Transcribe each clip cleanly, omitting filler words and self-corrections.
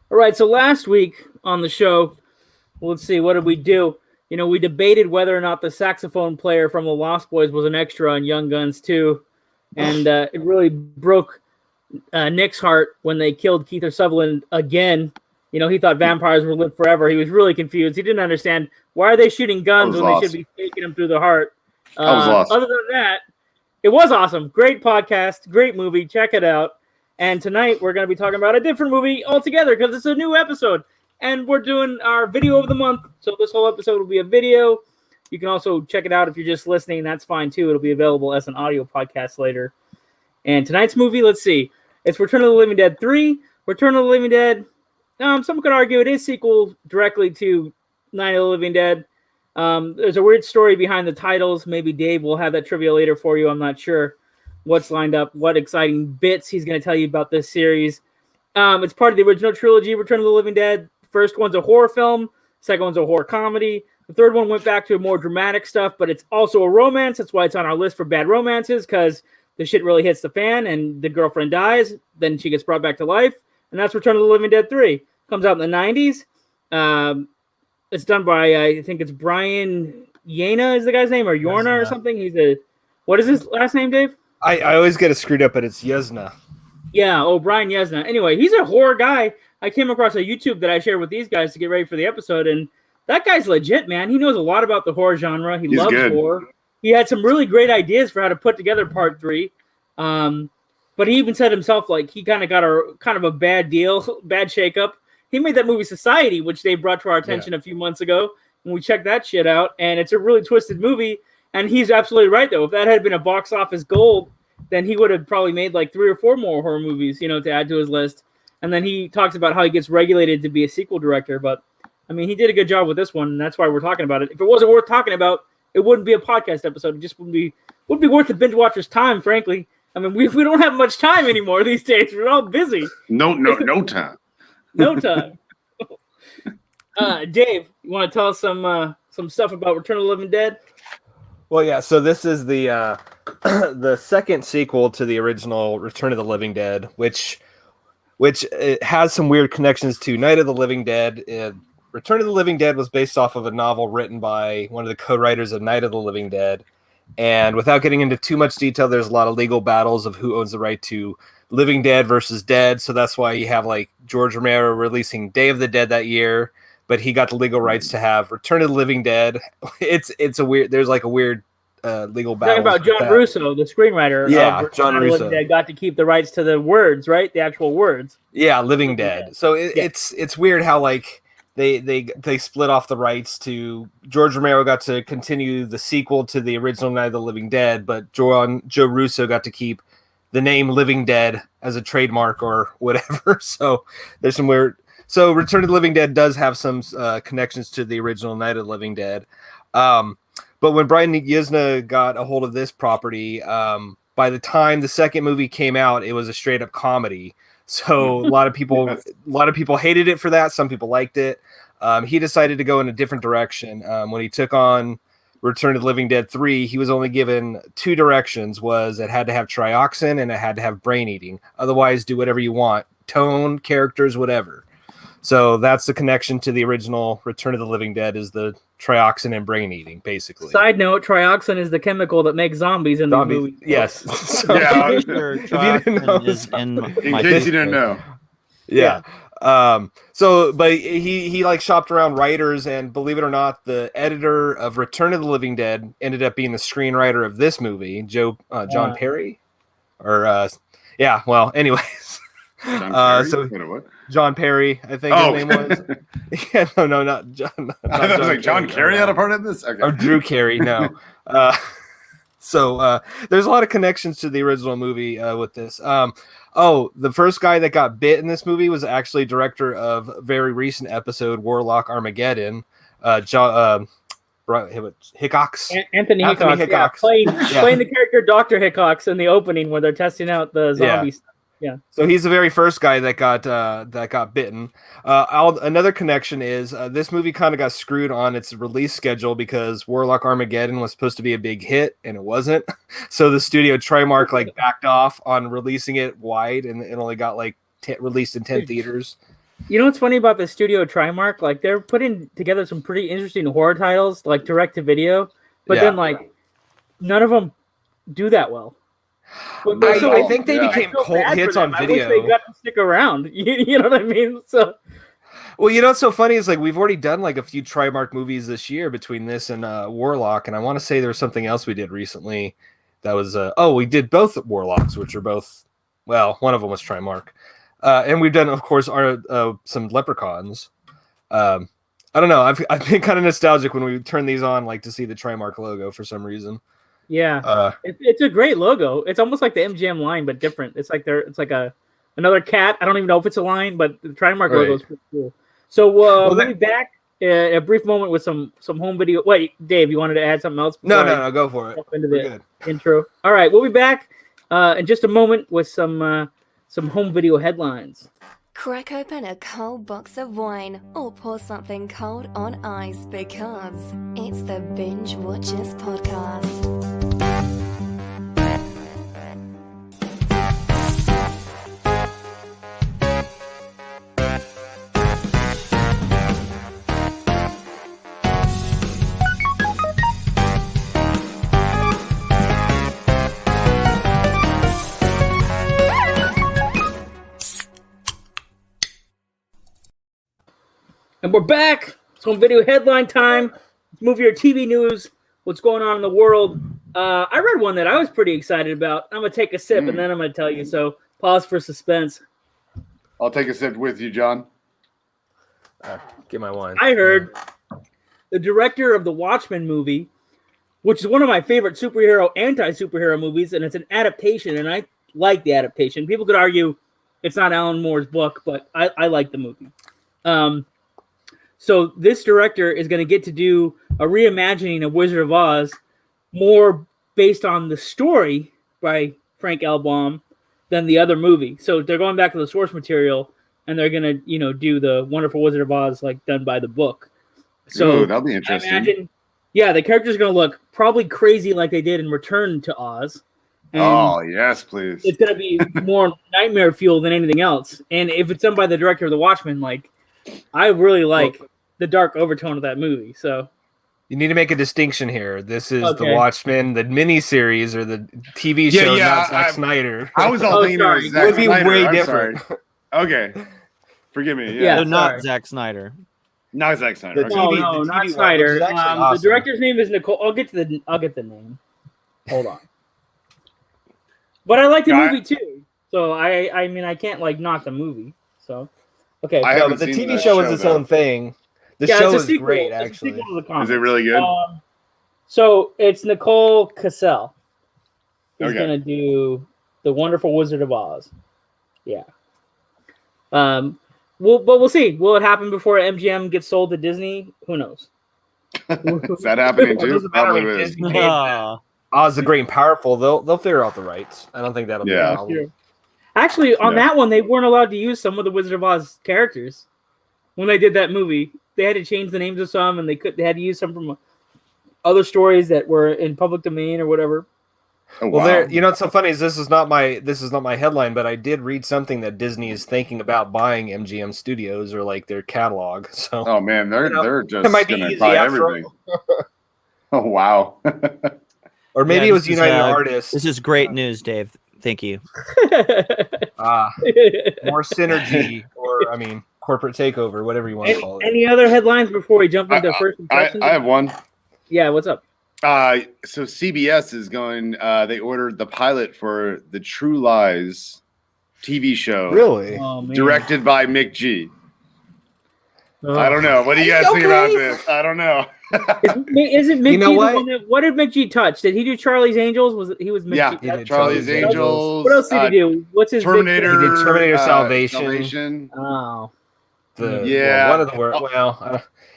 All right, so last week on the show, let's see, what did we do? We debated whether or not the saxophone player from the Lost Boys was an extra on Young Guns 2, and it really broke Nick's heart when they killed Keith Sutherland again. He thought vampires would live forever. He was really confused. He didn't understand why are they shooting guns when they should be taking them through the heart. I was lost. Other than that, it was awesome. Great podcast, great movie. Check it out. And tonight we're going to be talking about a different movie altogether because it's a new episode. And we're doing our video of the month. So this whole episode will be a video. You can also check it out if you're just listening. That's fine too. It'll be available as an audio podcast later. And tonight's movie, let's see. It's Return of the Living Dead 3. Return of the Living Dead. Some could argue it is sequel directly to Night of the Living Dead. There's a weird story behind the titles. Maybe Dave will have that trivia later for you. I'm not sure what's lined up, what exciting bits he's going to tell you about this series. It's part of the original trilogy, Return of the Living Dead. First one's a horror film. Second one's a horror comedy. The third one went back to more dramatic stuff, but it's also a romance. That's why it's on our list for bad romances, because the shit really hits the fan and the girlfriend dies. Then she gets brought back to life. And that's Return of the Living Dead 3. Comes out in the 90s. It's done by, I think it's Brian Yuzna is the guy's name, or Yorna or something. What is his last name, Dave? I always get it screwed up, but it's Yuzna. Yeah, Brian Yuzna. Anyway, he's a horror guy. I came across a YouTube that I shared with these guys to get ready for the episode, and that guy's legit, man. He knows a lot about the horror genre. He's loves good. Horror. He had some really great ideas for how to put together part 3. But he even said himself, like, he kind of got a bad deal, bad shakeup. He made that movie Society, which they brought to our attention a few months ago, and we checked that shit out, and it's a really twisted movie. And he's absolutely right, though. If that had been a box office gold, then he would have probably made like 3 or 4 more horror movies, to add to his list. And then he talks about how he gets regulated to be a sequel director. But, I mean, he did a good job with this one, and that's why we're talking about it. If it wasn't worth talking about, it wouldn't be a podcast episode. It just wouldn't be worth the Binge-Watchers' time, frankly. I mean, we don't have much time anymore these days. We're all busy. No time. No time. Dave, you want to tell us some stuff about Return of the Living Dead? Well, yeah. So this is the the second sequel to the original Return of the Living Dead, which it has some weird connections to Night of the Living Dead. Return of the Living Dead was based off of a novel written by one of the co-writers of Night of the Living Dead. And without getting into too much detail, there's a lot of legal battles of who owns the right to Living Dead versus Dead. So that's why you have like George Romero releasing Day of the Dead that year, but he got the legal rights to have Return of the Living Dead. It's a weird. There's like a weird legal battle. Talking about John Russo, the screenwriter. Yeah, of John Russo. Living Dead got to keep the rights to the words, right? The actual words. Yeah, Living Dead. So it's weird how like they split off the rights to George Romero got to continue the sequel to the original Night of the Living Dead, but Joe Russo got to keep the name Living Dead as a trademark or whatever. So there's some weird. So Return of the Living Dead does have some connections to the original Night of the Living Dead. But when Brian Yuzna got a hold of this property, by the time the second movie came out, it was a straight up comedy. So a lot of people hated it for that. Some people liked it. He decided to go in a different direction. When he took on Return of the Living Dead 3, he was only given 2 directions. Was it had to have trioxin and it had to have brain eating. Otherwise, do whatever you want. Tone, characters, whatever. So that's the connection to the original Return of the Living Dead is the trioxin and brain eating, basically. Side note, trioxin is the chemical that makes zombies in the movie. Yes. So, yeah. If you didn't know, in case you didn't know. Yeah. But he like shopped around writers, and believe it or not, the editor of Return of the Living Dead ended up being the screenwriter of this movie, John Perry. Anyways. John Perry, I think his name was. Yeah, no, not John. I thought it was like John Kerry had a part in this? Okay. Or Drew Carey, no. So there's a lot of connections to the original movie with this. The first guy that got bit in this movie was actually director of a very recent episode, Warlock Armageddon. Hickox. Anthony Hickox. Yeah, playing the character Dr. Hickox in the opening where they're testing out the zombies. Yeah. So he's the very first guy that got bitten. Another connection is this movie kind of got screwed on its release schedule because Warlock Armageddon was supposed to be a big hit and it wasn't. So the studio Trimark backed off on releasing it wide, and it only got released in 10 theaters. You know what's funny about the studio Trimark? Like they're putting together some pretty interesting horror titles, like direct to video, but then like none of them do that well. But I think they became cult hits on video. I wish they got to stick around. You know what I mean? So, well, you know what's so funny is like we've already done like a few Trimark movies this year between this and Warlock, and I want to say there was something else we did recently that was we did both Warlocks, which are both one of them was Trimark. And we've done, of course, some Leprechauns. I don't know. I've been kind of nostalgic when we turn these on, like to see the Trimark logo for some reason. Yeah, it's a great logo. It's almost like the MGM line, but different. It's like another cat. I don't even know if it's a line, but the Trimark logo is pretty cool. So we'll be back a brief moment with some home video. Wait, Dave, you wanted to add something else? No, go for it. Into the intro. All right, we'll be back in just a moment with some home video headlines. Crack open a cold box of wine or pour something cold on ice because it's the Binge-Watchers podcast. And we're back. It's home video headline time. Movie or TV news. What's going on in the world? I read one that I was pretty excited about. I'm going to take a sip and then I'm going to tell you. So pause for suspense. I'll take a sip with you, John. Get my wine. I heard the director of the Watchmen movie, which is one of my favorite superhero, anti-superhero movies, and it's an adaptation, and I like the adaptation. People could argue it's not Alan Moore's book, but I like the movie. So this director is going to get to do a reimagining of Wizard of Oz, more based on the story by Frank L. Baum than the other movie. So they're going back to the source material, and they're going to, do the Wonderful Wizard of Oz like done by the book. So that'll be interesting. I imagine, the character's going to look probably crazy like they did in Return to Oz. And yes, please. It's going to be more nightmare fuel than anything else. And if it's done by the director of The Watchmen, I really like the dark overtone of that movie. So you need to make a distinction here. This is The Watchmen, the miniseries or the TV show, not Zack Snyder. I was all thinking it was Zack Snyder. It would be way different. Okay. Forgive me. They're not Zack Snyder. Not Zack Snyder. No, not Snyder. The director's name is Nicole. I'll get the name. Hold on. But I like the movie too. So I mean I can't knock the movie. So okay. But the TV show is its own thing. The show is great, actually. Is it really good? So it's Nicole Cassell. He's gonna do The Wonderful Wizard of Oz. Yeah. We'll see. Will it happen before MGM gets sold to Disney? Who knows? Is that happening too? Probably is. Oz the Great and Powerful. They'll figure out the rights. I don't think that'll be a problem. Actually, on that one, they weren't allowed to use some of the Wizard of Oz characters when they did that movie. They had to change the names of some, and they had to use some from other stories that were in public domain or whatever. Oh, well, what's so funny is this is not my headline, but I did read something that Disney is thinking about buying MGM Studios or their catalog. So, oh man, they're just going to buy everything. Oh wow. Or maybe it was United Artists. This is great news, Dave. Thank you. More synergy, or corporate takeover, whatever you want to call it. Any other headlines before we jump into first impressions? I have one. Yeah, what's up? So CBS is going. They ordered the pilot for the True Lies TV show. Really? Directed by Mick G. I don't know. What do you guys think about this? I don't know. Is it Mick G? What did Mick G touch? Did he do Charlie's Angels? He was Mick G? Yeah, Charlie's Angels. What else did he do? What's his Terminator? He did Terminator Salvation. Oh. One of the worst.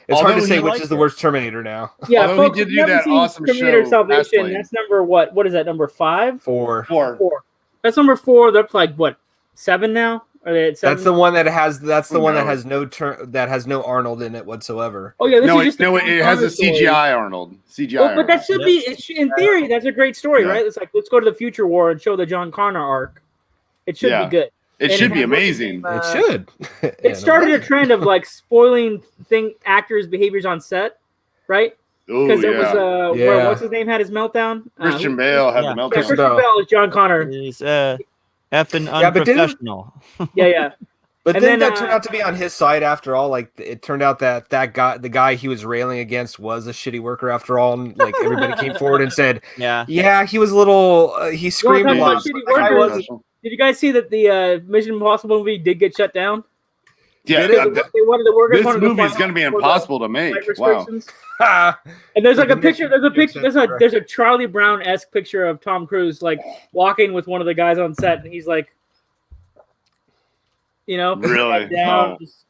It's hard to say which is the worst Terminator now. Yeah, although folks, he did do that awesome Terminator show. Salvation. That's number what? What is that? Number 5? 4. 4. That's number 4. That's 7 now. Are they at 7? That's the one that has. That's the one that has no Arnold in it whatsoever. Oh yeah, it has a CGI Arnold. CGI. But that should be in theory. That's a great story, right? It's let's go to the future war and show the John Connor arc. It should be good. It And should be had- amazing. It should. It started a trend of like spoiling actors' behaviors on set, right? Oh Because it was yeah. Yeah. where what's his name had his meltdown. Christian Bale had Yeah. the Yeah, meltdown. Christian Bale. Bale is John Connor. He's effing Yeah, but didn't- unprofessional. Yeah. But And then then, that turned out to be on his side after all. Like it turned out that the guy he was railing against was a shitty worker after all, and like everybody came forward and said, Yeah. "Yeah, he was a little. He screamed a talking about lot. shitty but the guy workers. wasn't." Did you guys see that the Mission Impossible movie did get shut down? Yeah, They wanted the workers this wanted to movie is find going to be out for the impossible to make. flight Wow. restrictions. And there's like a picture. There's a Charlie Brown-esque picture of Tom Cruise like walking with one of the guys on set, and he's like, Really? head down. Oh. just-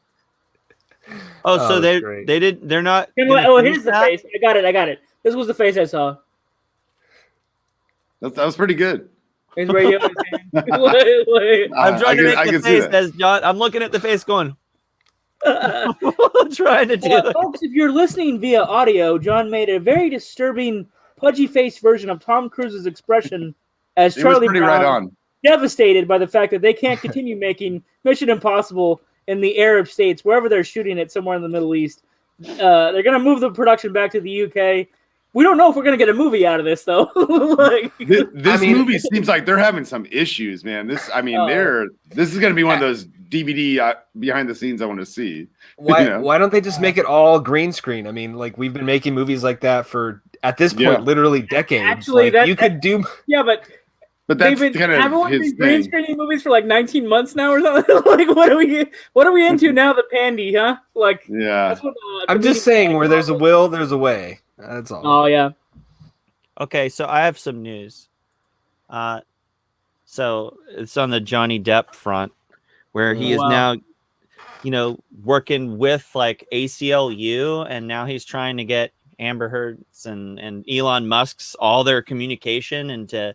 Oh, Oh, so that's great. they're not. And gonna oh, finish here's the that? face. I got it. This was the face I saw. That was pretty good. His radio. I'm I trying to can make the see face that. as John. I'm looking at the face going. Trying to do it. Folks, if you're listening via audio, John made a very disturbing, pudgy-faced version of Tom Cruise's expression as It was Charlie pretty Brown, right on. devastated by the fact that they can't continue making Mission Impossible in the Arab states, wherever they're shooting it, somewhere in the Middle East. They're going to move the production back to the UK. We don't know if we're going to get a movie out of this, though. This movie seems like they're having some issues, man. This is going to be one of those DVD behind the scenes I want to see. Why don't they just make it all green screen? I mean, like we've been making movies like that for at this point literally decades. Actually, like, you could do. Yeah, but that's they've been, kind of everyone's his been green thing. screening movies for like 19 months now or something. Like, what are we into now? The pandy, huh? Like, Yeah. that's what, I'm just saying, where there's a will, there's a way. That's all. Oh yeah. Okay, so I have some news. So it's on the Johnny Depp front, where he is now, working with like ACLU, and now he's trying to get Amber Heard's and Elon Musk's all their communication and to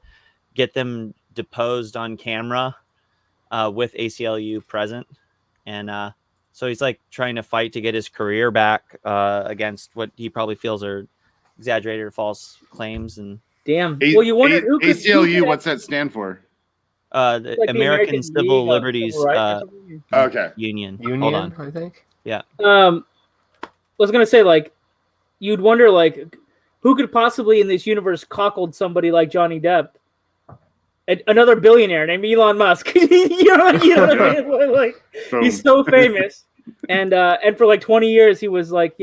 get them deposed on camera with ACLU present. And so he's like trying to fight to get his career back against what he probably feels are exaggerated or false claims. And Damn. Well, you wonder who could ACLU. What's that stand for? the like the American Civil League of Liberties Civil Rights or something? Okay. Union. Union, Hold on. I think. Yeah. I was gonna say, like, you'd wonder, like, who could possibly in this universe cockled somebody like Johnny Depp? Another billionaire named Elon Musk. you know what I mean? Like, he's so famous, and for like 20 years he was like,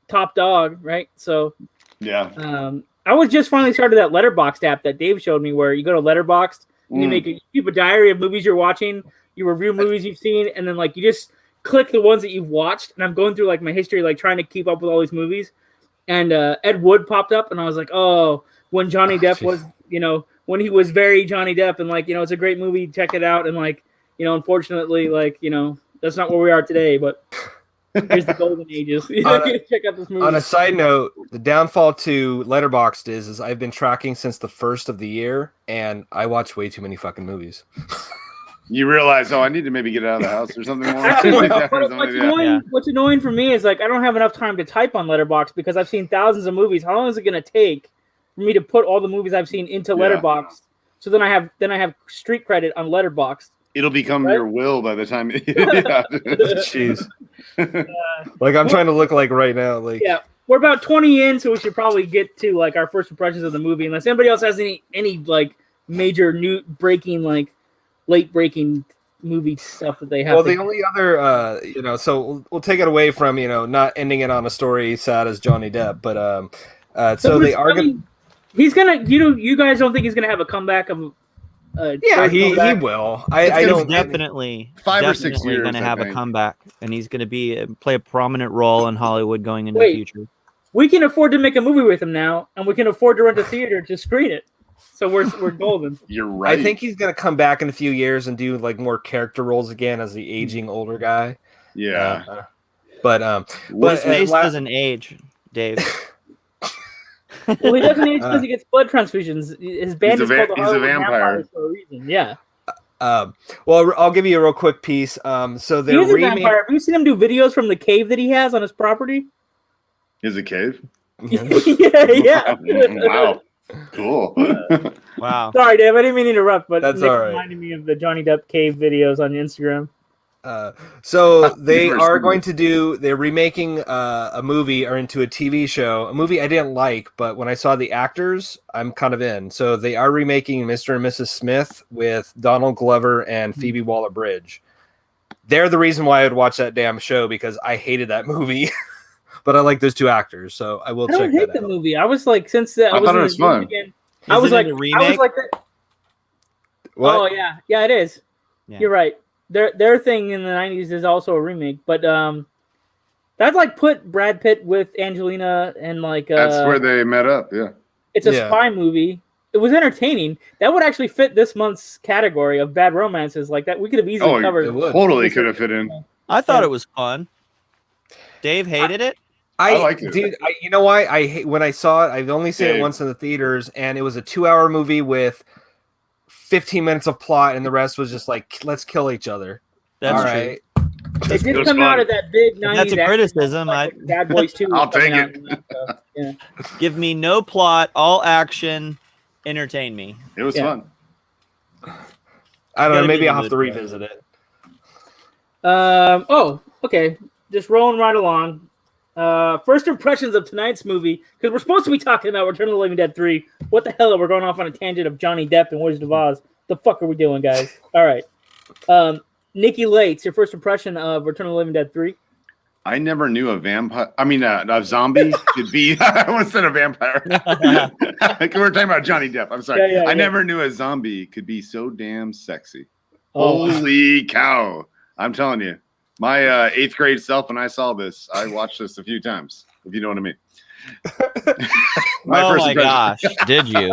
top dog, right? So Yeah. I was just finally started that letterboxed app that Dave showed me, where you go to letterboxed and you keep a diary of movies you're watching, you review movies you've seen, and then like you just click the ones that you've watched. And I'm going through like my history, like trying to keep up with all these movies. And Ed Wood popped up, and I was like, oh, when Johnny Depp was, when he was very Johnny Depp, and like, it's a great movie, check it out. And like, unfortunately, like, that's not where we are today, but here's the golden ages. Check out this movie. On a side note, the downfall to Letterboxd is I've been tracking since the first of the year, and I watch way too many fucking movies. You realize, I need to maybe get out of the house or something more. Actually, Yeah. what's annoying for me is like I don't have enough time to type on Letterboxd because I've seen thousands of movies. How long is it going to take for me to put all the movies I've seen into Letterboxd? So then I have street credit on Letterboxd. It'll become your will by the time. Jeez. Like I'm trying to look like right now. Like we're about 20 in, so we should probably get to like our first impressions of the movie, unless anybody else has any like major new breaking like late breaking movie stuff that they have. Well, the only other so we'll take it away from not ending it on a story sad as Johnny Depp, but so they are going. He's gonna. You guys don't think he's gonna have a comeback of? He will. I don't definitely 5 or 6 years going to have I a think. comeback, and he's going to play a prominent role in Hollywood going into the future. We can afford to make a movie with him now, and we can afford to rent a theater to screen it. So we're golden. You're right. I think he's gonna come back in a few years and do like more character roles again as the aging older guy. Yeah. But his face doesn't age, Dave. Well, he doesn't age because he gets blood transfusions. His band is called the he's a Hollywood vampire. Vampires for a reason. Yeah. Well, I'll give you a real quick piece. So He is a vampire. Have you seen him do videos from the cave that he has on his property? Is a cave? Yeah. Wow. Cool. Wow. Sorry, Dave. I didn't mean to interrupt, but That's Nick all right. reminded me of the Johnny Depp cave videos on Instagram. So they Never are seen going this. to do. They're remaking a movie or into a TV show. A movie I didn't like, but when I saw the actors, I'm kind of in. So they are remaking Mr. and Mrs. Smith with Donald Glover and Phoebe Waller-Bridge. They're the reason why I would watch that damn show because I hated that movie. But I like those two actors, so I will I don't check hate that the out. movie. I was like, since I was thought it in was the news fun. again, Is I was it like, a I was remake? like, What? oh yeah, it is. Yeah. You're right. Their thing in the '90s is also a remake, but that's like put Brad Pitt with Angelina and like That's where they met up. Yeah. it's a Yeah. spy movie. It was entertaining. That would actually fit this month's category of bad romances. Like that, we could have easily Oh, covered. it would. totally could have fit in. I thought Yeah. it was fun. Dave hated it. I liked it. Dude, you know why? I hate when I saw it. I've only seen it Dave. once in the theaters, and it was a 2-hour movie with 15 minutes of plot, and the rest was just like, let's kill each other. That's All true. right. It did was come fun. out of that big '90s. If that's a action criticism, like Bad Boys 2. was I'll take coming out it. and that stuff. Yeah. Give me no plot, all action, entertain me. It was Yeah. fun. I don't know. Gotta Maybe be I'll have to good, yeah. revisit it. Oh, okay. Just rolling right along. First impressions of tonight's movie, because we're supposed to be talking about Return of the Living Dead 3. What the hell? We're going off on a tangent of Johnny Depp and Wizard of Oz. The fuck are we doing, guys? All right. Nikki Lates, your first impression of Return of the Living Dead 3? I never knew a vampire. I mean, a zombie could be. I almost said a vampire. We're talking about Johnny Depp. I'm sorry. Yeah, I yeah. never knew a zombie could be so damn sexy. Oh, Holy cow! I'm telling you, my 8th grade self, when I saw this, I watched this a few times. If you know what I mean. Oh my impression. gosh, did you?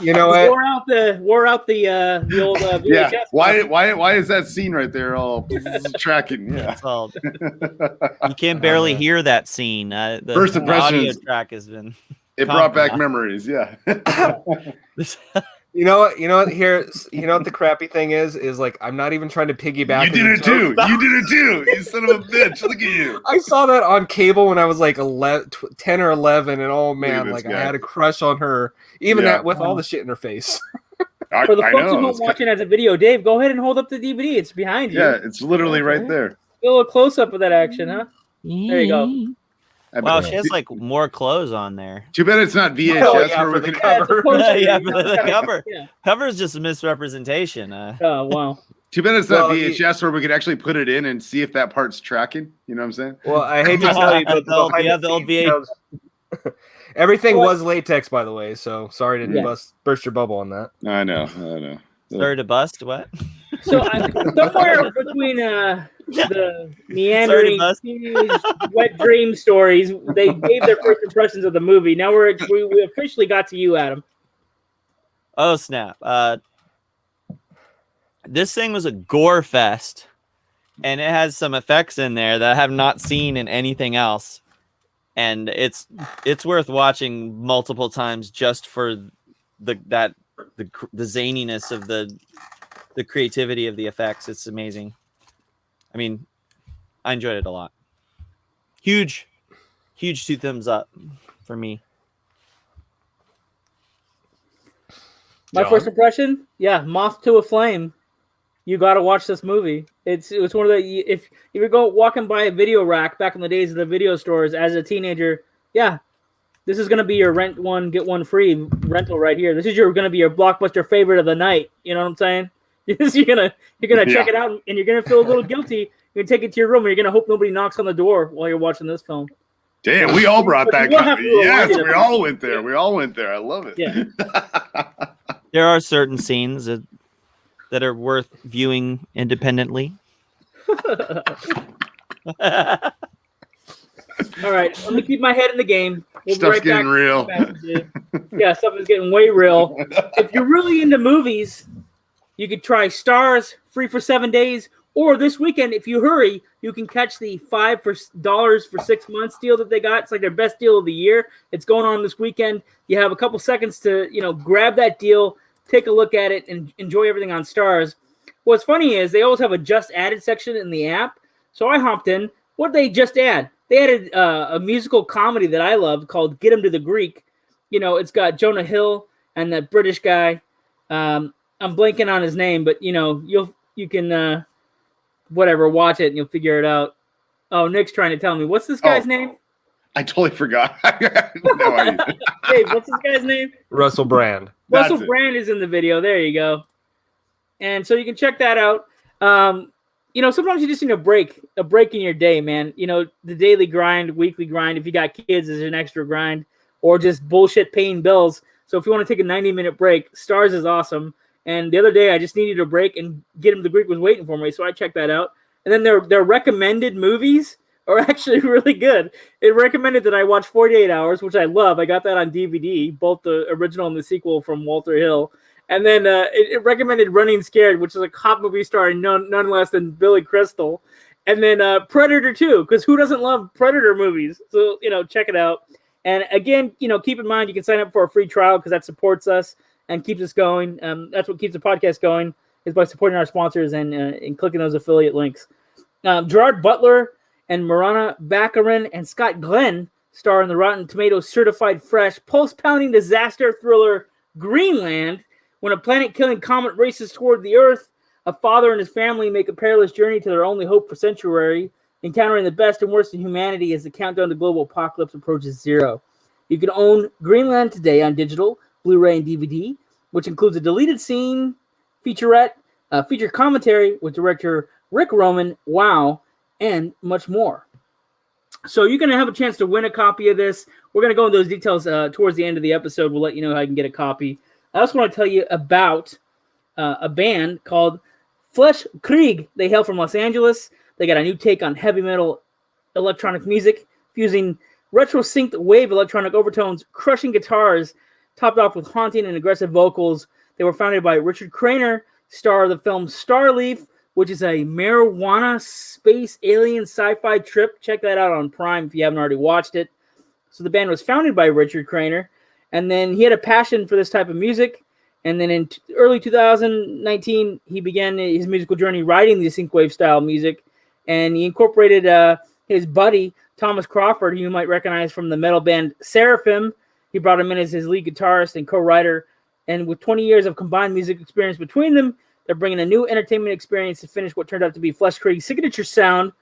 You know what? wore out the old VHS. Yeah. Why is that scene right there all tracking? Yeah. That's all. You can barely hear that scene. The First audio impressions. track has been. It brought back memories. Yeah. You know what? You know what? Here, you know what the crappy thing is like I'm not even trying to piggyback. You did on it the too. joke. You did it too. You son of a bitch. Look at you. I saw that on cable when I was like 10 or 11, and oh man, this like I guy. had a crush on her, even Yeah. that with all the shit in her face. For the I folks know. who are It's watching as a video, Dave, go ahead and hold up the DVD. It's behind you. yeah, it's literally right there. A little close up of that action, huh? There you go. Wow, she has like more clothes on there. Too bad it's not VHS Oh, yeah, where for we the can. cover. Yeah, for the cover. Yeah. Cover is just a misrepresentation. Oh wow. Too bad it's not Well, VHS where we could actually put it in and see if that part's tracking. You know what I'm saying? Well, I hate to tell you, but The old- behind yeah, the old scenes, VH. everything Well- was latex, by the way. So sorry to Yeah. burst your bubble on that. I know. Sorry to bust. What? So somewhere between the meandering bust. teenage wet dream stories, they gave their first impressions of the movie. Now we officially got to you, Adam. Oh snap! This thing was a gore fest, and it has some effects in there that I have not seen in anything else, and it's worth watching multiple times just for the zaniness of the creativity of the effects. It's amazing. I mean, I enjoyed it a lot. Huge 2 thumbs up for me. My John? first impression, yeah, Moth to a Flame. You got to watch this movie. It was one of the if you go walking by a video rack back in the days of the video stores as a teenager, yeah, this is gonna be your rent one get one free rental right here. This is gonna be your blockbuster favorite of the night. You know what I'm saying? you're gonna check it out and you're gonna feel a little guilty. You're gonna take it to your room and you're gonna hope nobody knocks on the door while you're watching this film. Damn, we all brought that. You will have to Yes, remind we it. all went there. We all went there. I love it. Yeah. There are certain scenes that are worth viewing independently. All right, let me keep my head in the game. We'll be Stuff's right getting back. real. Yeah, stuff is getting way real. If you're really into movies, you could try Stars free for 7 days, or this weekend, if you hurry, you can catch the $5 for 6 months deal that they got. It's like their best deal of the year. It's going on this weekend. You have a couple seconds to, grab that deal, take a look at it, and enjoy everything on Stars. What's funny is they always have a just added section in the app. So I hopped in. What did they just add? They added a musical comedy that I love called Get 'Em to the Greek. it's got Jonah Hill and that British guy. I'm blanking on his name, but you can watch it and you'll figure it out. Oh, Nick's trying to tell me. What's this guy's name? I totally forgot. No idea. Dave, what's this guy's name? Russell Brand. Russell Brand is in the video. There you go. And so you can check that out. Sometimes you just need a break in your day, man. The daily grind, weekly grind. If you got kids, there's an extra grind, or just bullshit paying bills. So if you want to take a 90-minute break, Stars is awesome. And the other day, I just needed a break, and Get Him the Greek was waiting for me, so I checked that out. And then their recommended movies are actually really good. It recommended that I watch 48 Hours, which I love. I got that on DVD, both the original and the sequel from Walter Hill. And then it recommended Running Scared, which is a cop movie starring none less than Billy Crystal. And then Predator 2, because who doesn't love Predator movies? So, check it out. And again, keep in mind, you can sign up for a free trial because that supports us and keeps us going. That's what keeps the podcast going, is by supporting our sponsors and clicking those affiliate links. Gerard Butler and Marana Baccarin and Scott Glenn star in the Rotten Tomatoes certified fresh, pulse-pounding disaster thriller Greenland. When a planet-killing comet races toward the Earth, a father and his family make a perilous journey to their only hope for sanctuary, encountering the best and worst in humanity as the countdown to global apocalypse approaches zero. You can own Greenland today on digital, Blu-ray, and DVD, which includes a deleted scene, featurette, feature commentary with director Rick Roman, wow, and much more. So you're going to have a chance to win a copy of this. We're going to go into those details towards the end of the episode. We'll let you know how you can get a copy. I also want to tell you about a band called Flesh Krieg. They hail from Los Angeles. They got a new take on heavy metal electronic music, fusing retro-synced wave electronic overtones, crushing guitars, topped off with haunting and aggressive vocals. They were founded by Richard Craner, star of the film Starleaf, which is a marijuana space alien sci-fi trip. Check that out on Prime if you haven't already watched it. So the band was founded by Richard Craner, and then he had a passion for this type of music. And then in early 2019, he began his musical journey writing the synthwave style music, and he incorporated his buddy Thomas Crawford, who you might recognize from the metal band Seraphim. He brought him in as his lead guitarist and co-writer, and with 20 years of combined music experience between them, they're bringing a new entertainment experience to finish what turned out to be Flesh Krieg's signature sound,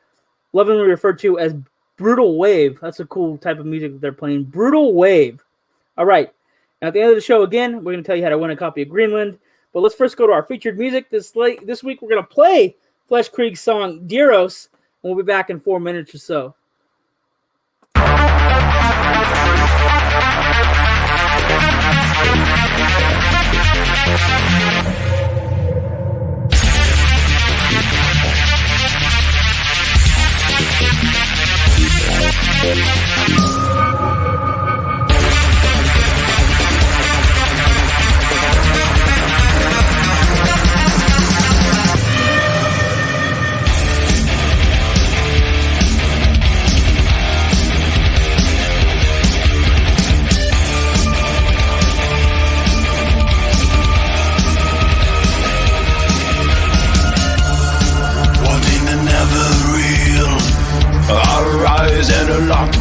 lovingly referred to as brutal wave. That's a cool type of music that they're playing, brutal wave. All right. Now, at the end of the show, again, we're going to tell you how to win a copy of Greenland. But let's first go to our featured music. This week, we're going to play Flesh Krieg's song, Deros, and we'll be back in 4 minutes or so. And a locked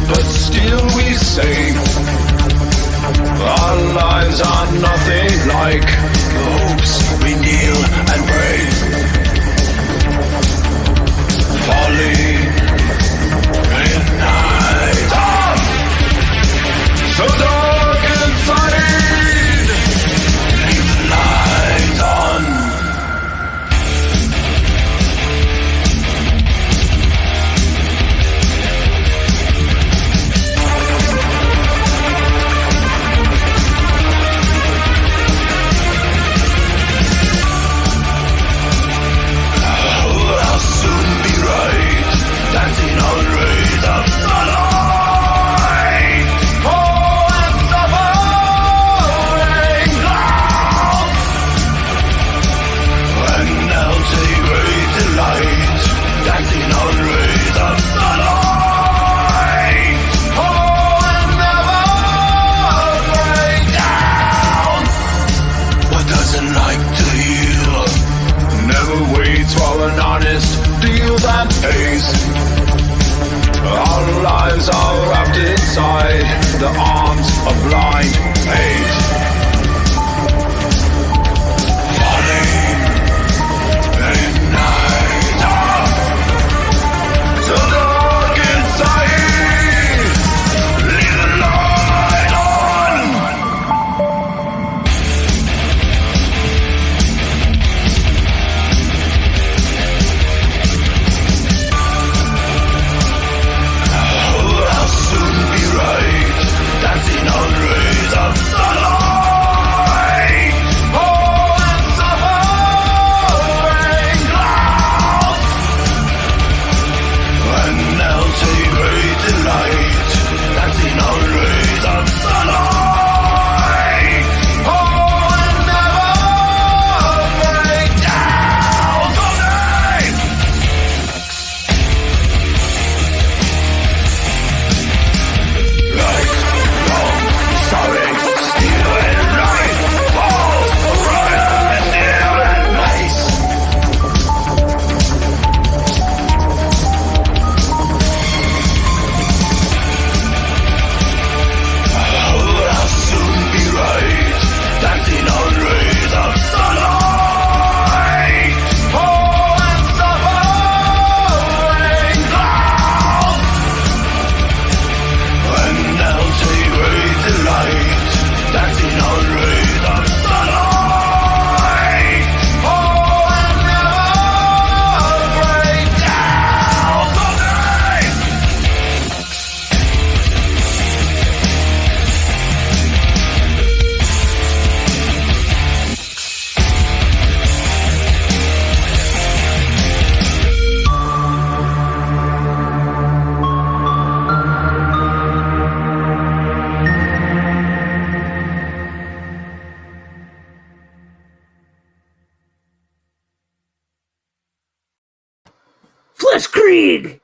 Flesh Krieg.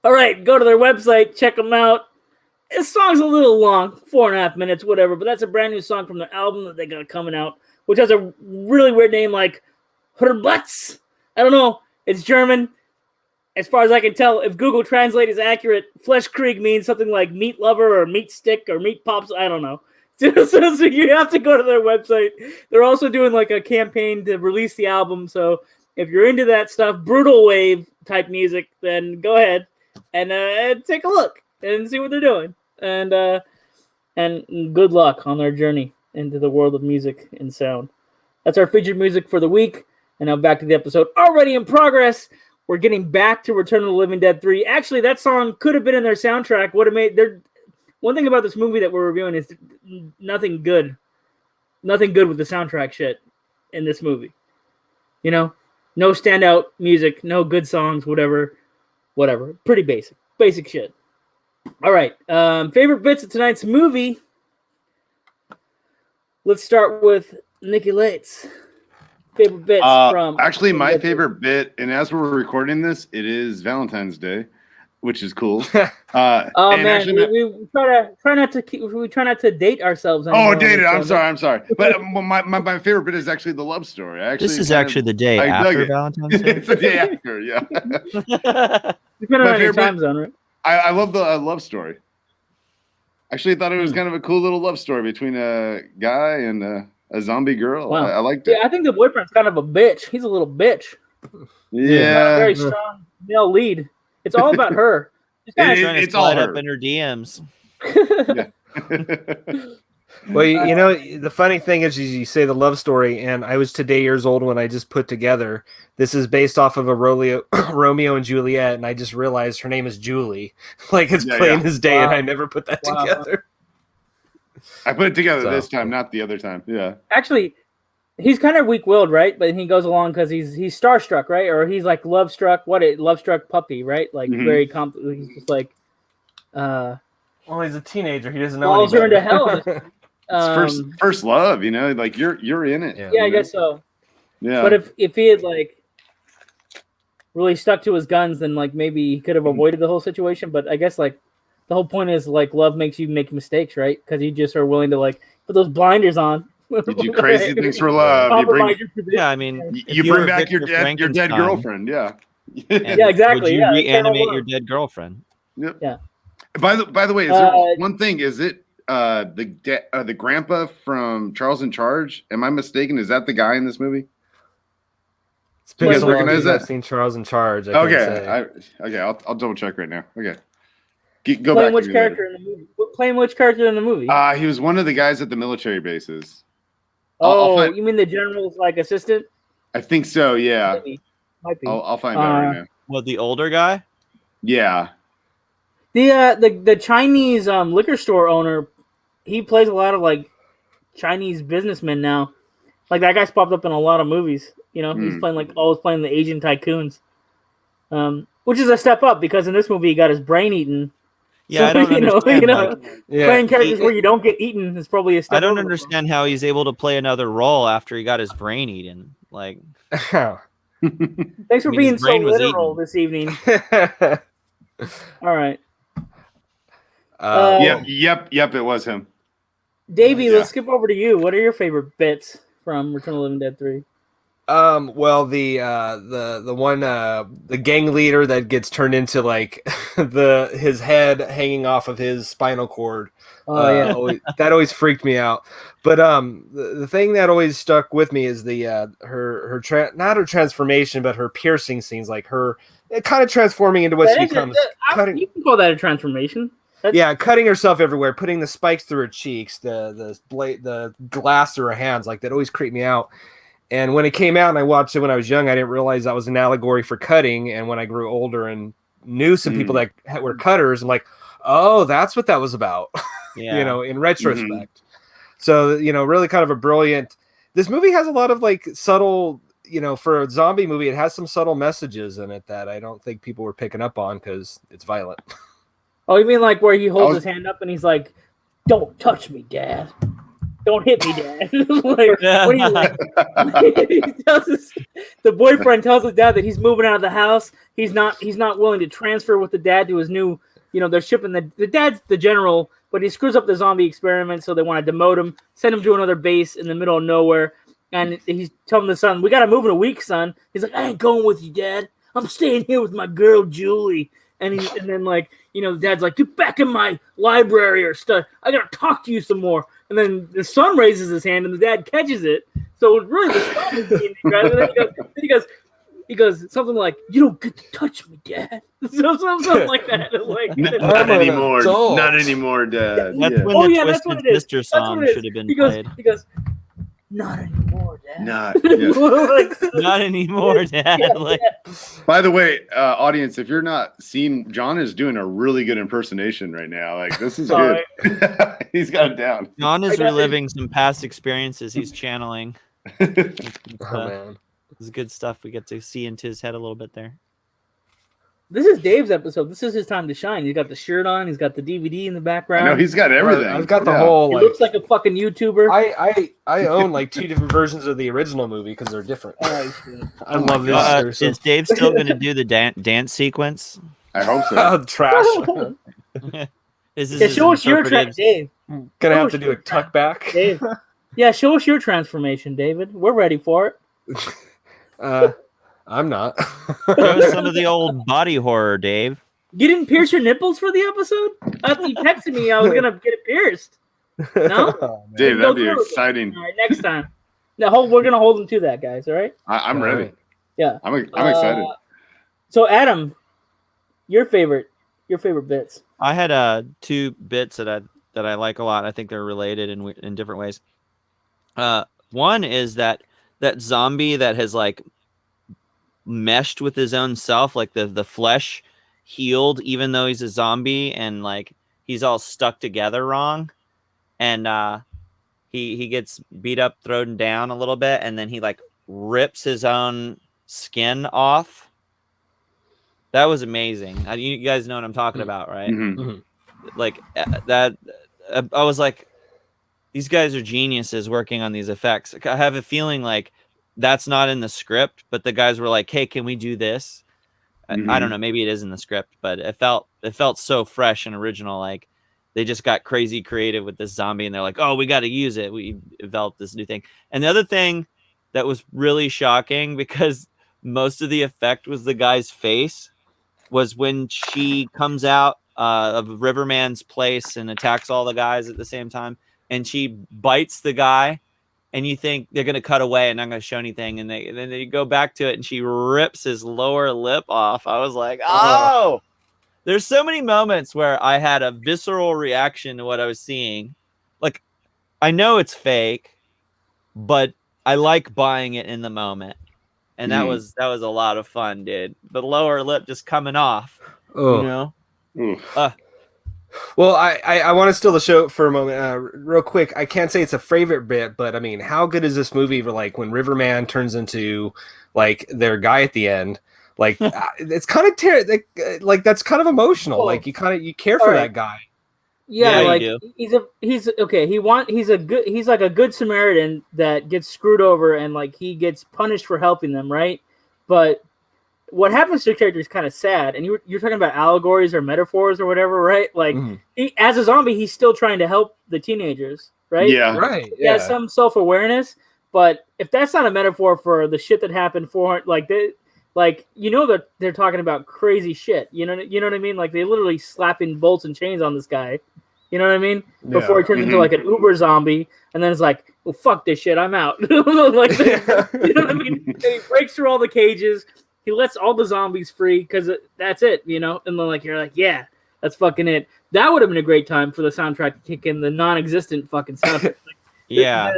All right, go to their website, check them out. This song's a little long, 4.5 minutes, whatever, but that's a brand new song from their album that they got coming out, which has a really weird name like Herbutz. I don't know. It's German. As far as I can tell, if Google Translate is accurate, Flesh Krieg means something like meat lover or meat stick or meat pops. I don't know. So you have to go to their website. They're also doing like a campaign to release the album. So if you're into that stuff, brutal wave type music, then go ahead and take a look and see what they're doing. And good luck on their journey into the world of music and sound. That's our featured music for the week. And now back to the episode already in progress. We're getting back to Return of the Living Dead 3. Actually, that song could have been in their soundtrack. Would have made their one thing about this movie that we're reviewing is nothing good. Nothing good with the soundtrack shit in this movie. You know? No standout music, no good songs, whatever. Pretty basic. Basic shit. All right. Favorite bits of tonight's movie. Let's start with Nikki Lates. Favorite bits from... Actually, my favorite bit, and as we're recording this, it is Valentine's Day, which is cool. Oh man, actually, we try not to date ourselves anymore. Oh, dated. I'm sorry. But my favorite bit is actually the love story. This is actually the day after Valentine's Day. It's the day after, yeah. Depending on your time zone, right? I love the love story. Actually, I thought it was kind of a cool little love story between a guy and a zombie girl. Wow. I liked it. Yeah, I think the boyfriend's kind of a bitch. He's a little bitch. Yeah. Very strong male lead. It's all about her. It's all up in her DMs. Well, you know, the funny thing is you say the love story, and I was today years old when I just put together, this is based off of a Romeo and Juliet, and I just realized her name is Julie. Like, it's plain as day, and I never put that together. I put it together this time, not the other time. Yeah. Actually, he's kind of weak-willed, right? But he goes along because he's starstruck, right? Or he's like love-struck. Love-struck puppy, right? Like very he's just like. Well, he's a teenager. He doesn't know. Falls her into hell. It's first love, you know, like you're in it. Yeah, I guess so. Yeah. But if he had like really stuck to his guns, then like maybe he could have avoided the whole situation. But I guess like the whole point is like love makes you make mistakes, right? Because you just are willing to like put those blinders on. You do crazy things for love. I mean, you bring back your dead girlfriend. Yeah. Yeah, exactly. Would you reanimate your dead girlfriend? Yep. Yeah. By the way, is there one thing? Is it the grandpa from Charles in Charge? Am I mistaken? Is that the guy in this movie? It's been so long since I've seen Charles in Charge. Okay, I'll double check right now. Okay, go playing back. Which character in the movie? Playing which character in the movie? He was one of the guys at the military bases. You mean the general's like assistant? I think so. Yeah, might be. I'll find out right now. Well, the older guy. Yeah. The Chinese liquor store owner, he plays a lot of like Chinese businessmen now. Like that guy's popped up in a lot of movies. You know, he's always playing the Asian tycoons, which is a step up because in this movie he got his brain eaten. Yeah, so, I don't understand. Playing characters where you don't get eaten is probably a step. I don't understand how he's able to play another role after he got his brain eaten. Like, thanks for being so literal this evening. All right. Yep. It was him. Davey, let's skip over to you. What are your favorite bits from Return of the Living Dead 3? Well, the one the gang leader that gets turned into like his head hanging off of his spinal cord. That always freaked me out. But the thing that always stuck with me is the her not her transformation, but her piercing scenes, like her kind of transforming into what she becomes. You can call that a transformation. Cutting herself everywhere, putting the spikes through her cheeks, the glass through her hands, like that always creeped me out. And when it came out and I watched it when I was young, I didn't realize that was an allegory for cutting. And when I grew older and knew some people that were cutters, I'm like, oh, that's what that was about. Yeah. You know, in retrospect. So, you know, really kind of a brilliant. This movie has a lot of like subtle, you know, for a zombie movie, it has some subtle messages in it that I don't think people were picking up on because it's violent. Oh, you mean like where he holds his hand up and he's like, "Don't touch me, Dad. don't hit me, Dad. Like, what do you like? The boyfriend tells his dad that he's moving out of the house. He's not willing to transfer with the dad to his new, they're shipping the dad's the general, but he screws up the zombie experiment, so they want to demote him, send him to another base in the middle of nowhere. And he's telling the son, we got to move in a week, son. He's like, I ain't going with you, Dad. I'm staying here with my girl, Julie. And then the dad's like, get back in my library or stuff. I got to talk to you some more. And then the son raises his hand and the dad catches it. So really the son is being aggressive. And then he goes something like, you don't get to touch me, Dad. Something like that. Like, not anymore. Not anymore, Dad. That's when the Twisted Sister song should have been played. He goes, not anymore, Dad. Not anymore, Dad. Like, by the way, audience, if you're not seeing, John is doing a really good impersonation right now. Like, this is good. He's got it down. John is reliving some past experiences he's channeling. Man. This is good stuff. We get to see into his head a little bit there. This is Dave's episode. This is his time to shine. He's got the shirt on. He's got the DVD in the background. I know, he's got everything. I've got the whole. He looks like a fucking YouTuber. I own like 2 different versions of the original movie because they're different. I love this. Is Dave still going to do the dance sequence? I hope so. Oh, trash. Show us your Dave. Gonna have to do a tuck back. Dave. Yeah, show us your transformation, David. We're ready for it. I'm not. Show us some of the old body horror, Dave. You didn't pierce your nipples for the episode? After you texted me, I was gonna get it pierced. No, Dave, that'd be exciting. All right, next time. Now, we're gonna hold them to that, guys. All right? I'm ready. Right. Yeah, I'm excited. So, Adam, your favorite bits? I had 2 bits that I like a lot. I think they're related in different ways. One is that zombie that has like meshed with his own self, like the flesh healed even though he's a zombie, and like he's all stuck together wrong, and he gets beat up, thrown down a little bit, and then he like rips his own skin off. That was amazing. You guys know what I'm talking about, right? Mm-hmm. Like that. I was like, these guys are geniuses working on these effects. I have a feeling like that's not in the script, but the guys were like, hey, can we do this? Mm-hmm. I don't know. Maybe it is in the script, but it felt so fresh and original. Like they just got crazy creative with this zombie, and they're like, oh, we got to use it. We developed this new thing. And the other thing that was really shocking, because most of the effect was the guy's face, was when she comes out of Riverman's place and attacks all the guys at the same time, and she bites the guy. And you think they're going to cut away and not going to show anything. And then they go back to it and she rips his lower lip off. I was like, oh, there's so many moments where I had a visceral reaction to what I was seeing. Like, I know it's fake, but I like buying it in the moment. And that was a lot of fun, dude. The lower lip just coming off, you know? Well, I want to steal the show for a moment, real quick. I can't say it's a favorite bit, but I mean, how good is this movie for like when Riverman turns into like their guy at the end? Like, it's kind of like that's kind of emotional. Like you care for that guy. Yeah, like he's like a good Samaritan that gets screwed over and like he gets punished for helping them, right? But what happens to the character is kind of sad, and you're talking about allegories or metaphors or whatever, right? Like, he, as a zombie, he's still trying to help the teenagers, right? Yeah, right. He has some self-awareness, but if that's not a metaphor for the shit that happened for, like, that they're talking about crazy shit. You know what I mean? Like, they literally slapping bolts and chains on this guy. You know what I mean? Before he turns into like an Uber zombie, and then it's like, well, fuck this shit, I'm out. Like, you know what I mean? And he breaks through all the cages. He lets all the zombies free because that's it, you know? And then, like, you're like, yeah, that's fucking it. That would have been a great time for the soundtrack to kick in the non-existent fucking soundtrack. Yeah.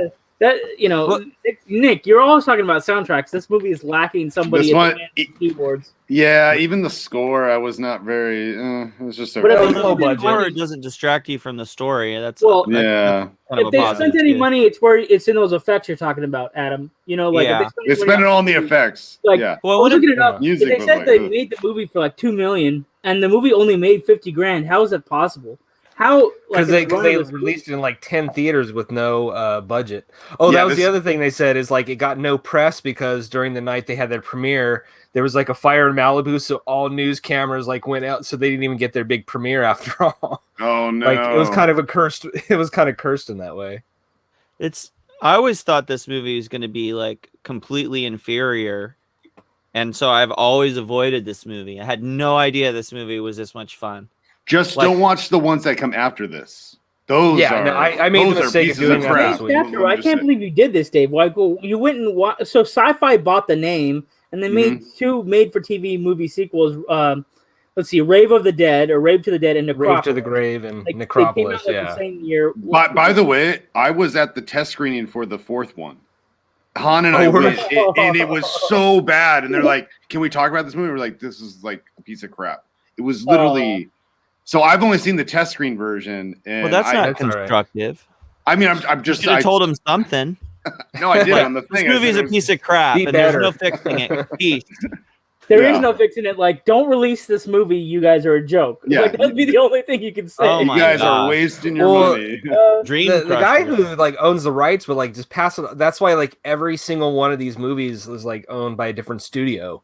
Nick, you're always talking about soundtracks. This movie is lacking somebody at the keyboards. Yeah, even the score, I was not very. It was just a low budget. It doesn't distract you from the story. That's yeah. If they spent any money, it's in those effects you're talking about, Adam. You know, like they spent it on the effects. Like, well, I was looking it up. Music they said they made the movie for like $2 million, and the movie only made $50,000. How is that possible? How? Because they released it in like 10 theaters with no budget. Oh, that was the other thing they said is like it got no press because during the night they had their premiere, there was like a fire in Malibu, so all news cameras like went out, so they didn't even get their big premiere after all. Oh no! Like it was kind of a cursed. It was kind of cursed in that way. I always thought this movie was going to be like completely inferior, and so I've always avoided this movie. I had no idea this movie was this much fun. Just don't watch the ones that come after this. Those I made the mistake of doing that last week. I can't believe you did this, Dave. Like, you went and watched. So Sci-Fi bought the name, and they made two made-for-TV movie sequels. Let's see, Rave of the Dead, or Rave to the Dead, and Necropolis. Rave to the Grave and Necropolis. They came out the same year. By the way, I was at the test screening for the fourth one. Han and I went, and it was so bad. And they're like, "Can we talk about this movie?" We're like, "This is like a piece of crap." It was literally. So I've only seen the test screen version, and well, that's not constructive. Right. I mean, I'm just. I told him something. No, I did on the thing. This movie's a piece of crap, and there's no fixing it. Peace. There is no fixing it. Like, don't release this movie. You guys are a joke. Yeah. Like, that'd be the only thing you can say. Oh my you guys God. are wasting your money. The guy who like owns the rights would like just pass it. That's why like every single one of these movies was like owned by a different studio.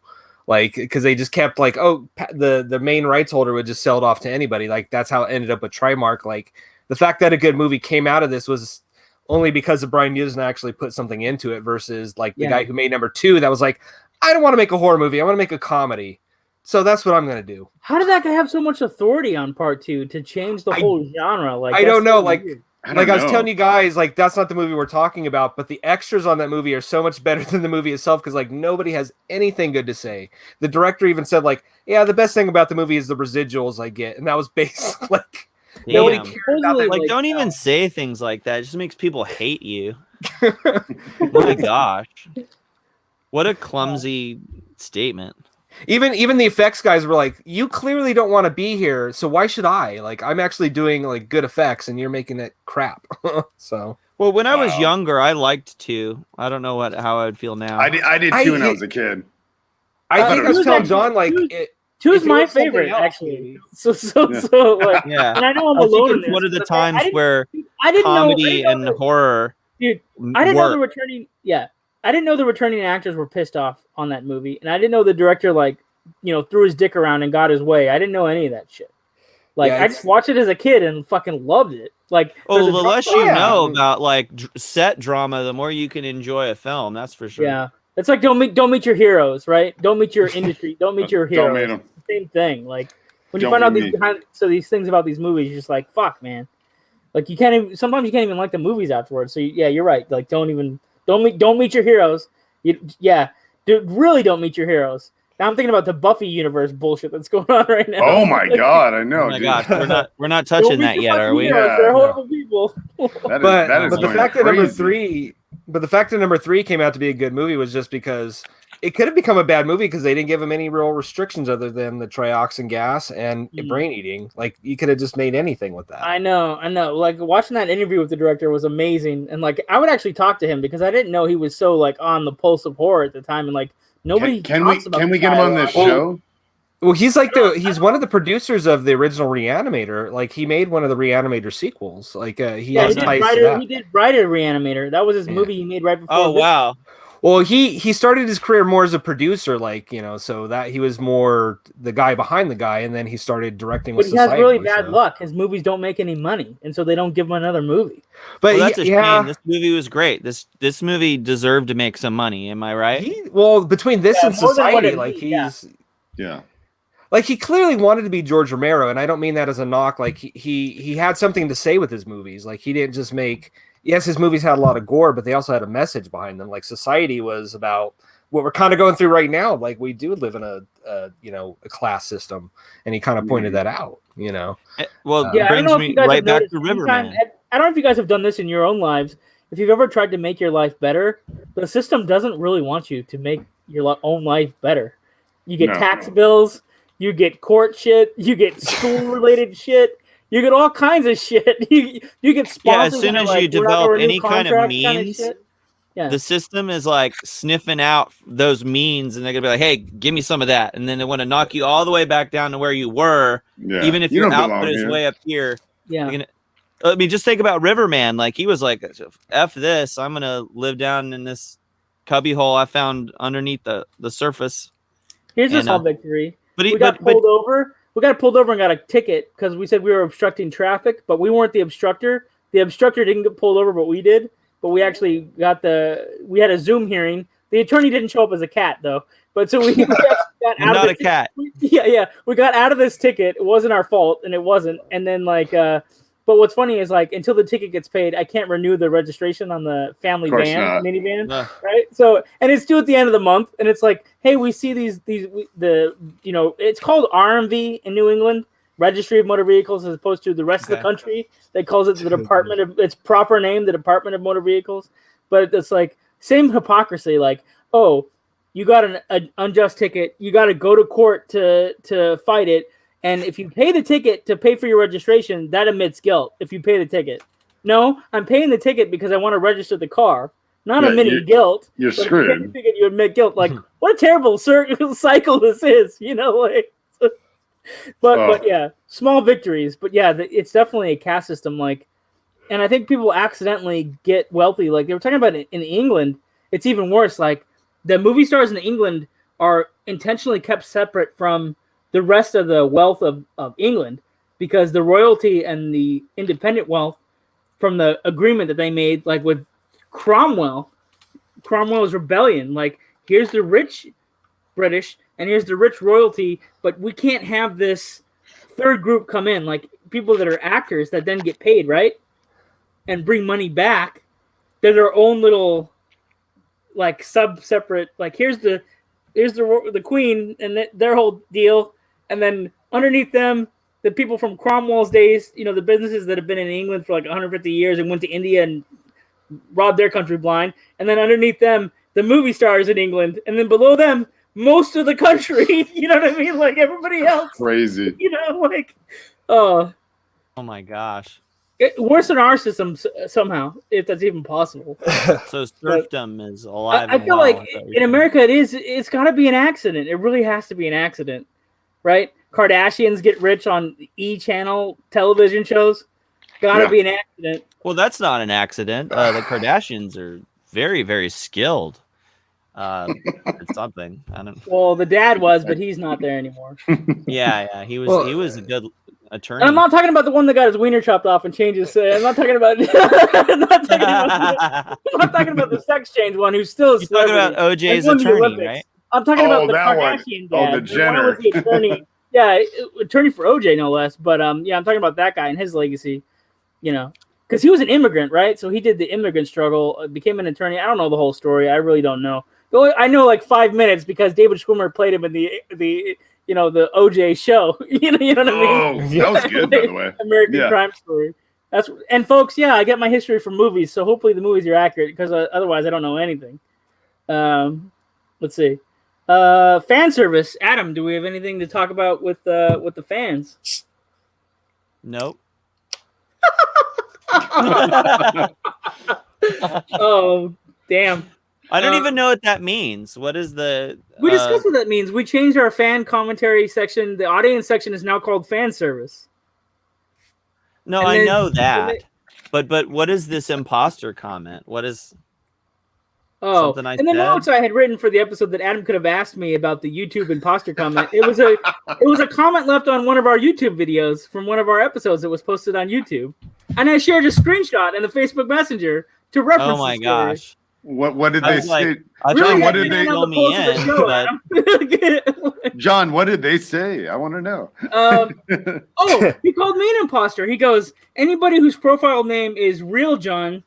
Like, because they just kept like, the main rights holder would just sell it off to anybody. Like, that's how it ended up with Trimark. Like, the fact that a good movie came out of this was only because of Brian Yuzna actually put something into it versus like the guy who made number 2 that was like, I don't want to make a horror movie. I want to make a comedy. So that's what I'm going to do. How did that guy have so much authority on part 2 to change the whole genre? Like, I don't know. Like, weird. I was telling you guys, like, that's not the movie we're talking about, but the extras on that movie are so much better than the movie itself because, like, nobody has anything good to say. The director even said, like, yeah, the best thing about the movie is the residuals I get. And that was based, like, nobody cared about that. Like, don't even say things like that. It just makes people hate you. Oh my gosh. What a clumsy statement. Even the effects guys were like, you clearly don't want to be here, so why should I? Like, I'm actually doing like good effects and you're making it crap. So well, when I was younger, I liked 2. I don't know how I would feel now. I did too when I was a kid. I think I was telling John like 2 is my favorite actually. So like, yeah. And I know I'm alone in this. One of the times where I didn't comedy know, and horror. Dude, I didn't know the returning. Yeah. I didn't know the returning actors were pissed off on that movie, and I didn't know the director threw his dick around and got his way. I didn't know any of that shit. Like, I just watched it as a kid and fucking loved it. Like, the less you know about like set drama, the more you can enjoy a film. That's for sure. Yeah, it's like don't meet your heroes, right? Don't meet your industry. Don't meet your heroes. Don't meet them. Same thing. Like when you find out these things about these movies, you're just like, fuck, man. Like you can't even. Sometimes you can't even like the movies afterwards. So you're right. Like don't meet your heroes. Dude, really don't meet your heroes. Now I'm thinking about the Buffy universe bullshit that's going on right now. Oh my God, I know. Oh my gosh, we're not touching that yet, are we? Yeah, they're horrible people. But the fact that number 3 came out to be a good movie was just because it could have become a bad movie because they didn't give him any real restrictions other than the trioxin gas and brain eating. Like you could have just made anything with that. I know. Like watching that interview with the director was amazing, and like I would actually talk to him because I didn't know he was so like on the pulse of horror at the time, and like nobody. Can we get him on this show? Well, he's like he's one of the producers of the original Reanimator. Like he made one of the Reanimator sequels. Like he has ties to that. He did write a Reanimator. That was his movie he made right before. Oh wow. Well, he started his career more as a producer, like, so that he was more the guy behind the guy, and then he started directing with Society. But he has really bad luck. His movies don't make any money, and so they don't give him another movie. But that's a shame. This movie was great. This movie deserved to make some money. Am I right? Between this and Society, like like he clearly wanted to be George Romero, and I don't mean that as a knock. Like he had something to say with his movies. Like he didn't just make. Yes, his movies had a lot of gore, but they also had a message behind them. Like Society was about what we're kind of going through right now. Like we do live in a class system, and he kind of pointed that out. Well, it brings me right back to Riverman. I don't know if you guys have done this in your own lives. If you've ever tried to make your life better, the system doesn't really want you to make your own life better. You get tax bills, you get court shit, you get school-related shit. You get all kinds of shit. You get sponsors. Yeah, as soon as you develop any kind of means, Yeah. The system is like sniffing out those means, and they're gonna be like, "Hey, give me some of that," and then they want to knock you all the way back down to where you were, even if your output is way up here. Yeah. I mean, just think about Riverman. Like he was like, "F this! I'm gonna live down in this cubby hole I found underneath the surface." Here's a small victory. But We got pulled over. We got pulled over and got a ticket because we said we were obstructing traffic, but we weren't the obstructor. The obstructor didn't get pulled over, but we did. But we actually got we had a Zoom hearing. The attorney didn't show up as a cat though. But so we got out I'm of not a cat. Yeah. We got out of this ticket. It wasn't our fault, and it wasn't. And then but what's funny is like until the ticket gets paid, I can't renew the registration on the family van, minivan, right? So and it's due at the end of the month, and it's like, hey, we see it's called RMV in New England, Registry of Motor Vehicles, as opposed to the rest of the country that calls it the Department of its proper name, the Department of Motor Vehicles. But it's like same hypocrisy, like, oh, you got an unjust ticket, you got to go to court to fight it. And if you pay the ticket to pay for your registration, that admits guilt. If you pay the ticket, no, I'm paying the ticket because I want to register the car, not admitting guilt. You're screwed. You admit guilt. Like what a terrible cycle this is, like. But yeah, small victories. But yeah, it's definitely a caste system. Like, and I think people accidentally get wealthy. Like they were talking about in England, it's even worse. Like the movie stars in England are intentionally kept separate from the rest of the wealth of England because the royalty and the independent wealth from the agreement that they made, like with Cromwell's rebellion, like here's the rich British and here's the rich royalty, but we can't have this third group come in, like people that are actors that then get paid, right? And bring money back. They're their own little like separate, like here's the queen and their whole deal. And then underneath them, the people from Cromwell's days, the businesses that have been in England for like 150 years and went to India and robbed their country blind. And then underneath them, the movie stars in England. And then below them, most of the country. You know what I mean? Like everybody else. Crazy. Oh my gosh. Worse than our system somehow, if that's even possible. So serfdom is alive. I feel like in America, it's got to be an accident. It really has to be an accident. Right? Kardashians get rich on E-channel television shows. Gotta be an accident. Well, that's not an accident. The Kardashians are very, very skilled. It's something. I don't. Well, the dad was, but he's not there anymore. Yeah. He was a good attorney. And I'm not talking about the one that got his wiener chopped off and changes. I'm not talking about. I'm not talking about the sex change one who's still. You're talking about OJ's attorney, right? I'm talking about the Kardashian dad. Oh, the Jenner. One was the attorney. Attorney for OJ, no less. But I'm talking about that guy and his legacy. Because he was an immigrant, right? So he did the immigrant struggle, became an attorney. I don't know the whole story. I really don't know. I know like 5 minutes because David Schwimmer played him in the OJ show. You know what I mean? That was good, by the way. American Crime Story. And folks, I get my history from movies, so hopefully the movies are accurate because otherwise I don't know anything. Let's see. Fan service. Adam, do we have anything to talk about with the fans? Nope. Oh, damn. I don't even know what that means. What is the... We discussed what that means. We changed our fan commentary section. The audience section is now called fan service. No, I know that. But what is this imposter comment? What is... Oh, and the notes I had written for the episode that Adam could have asked me about the YouTube imposter comment. It was a comment left on one of our YouTube videos from one of our episodes that was posted on YouTube, and I shared a screenshot in the Facebook Messenger to reference. Oh my gosh! What did they say? Really, what did they fill me in? John, what did they say? I want to know. He called me an imposter. He goes, anybody whose profile name is Real John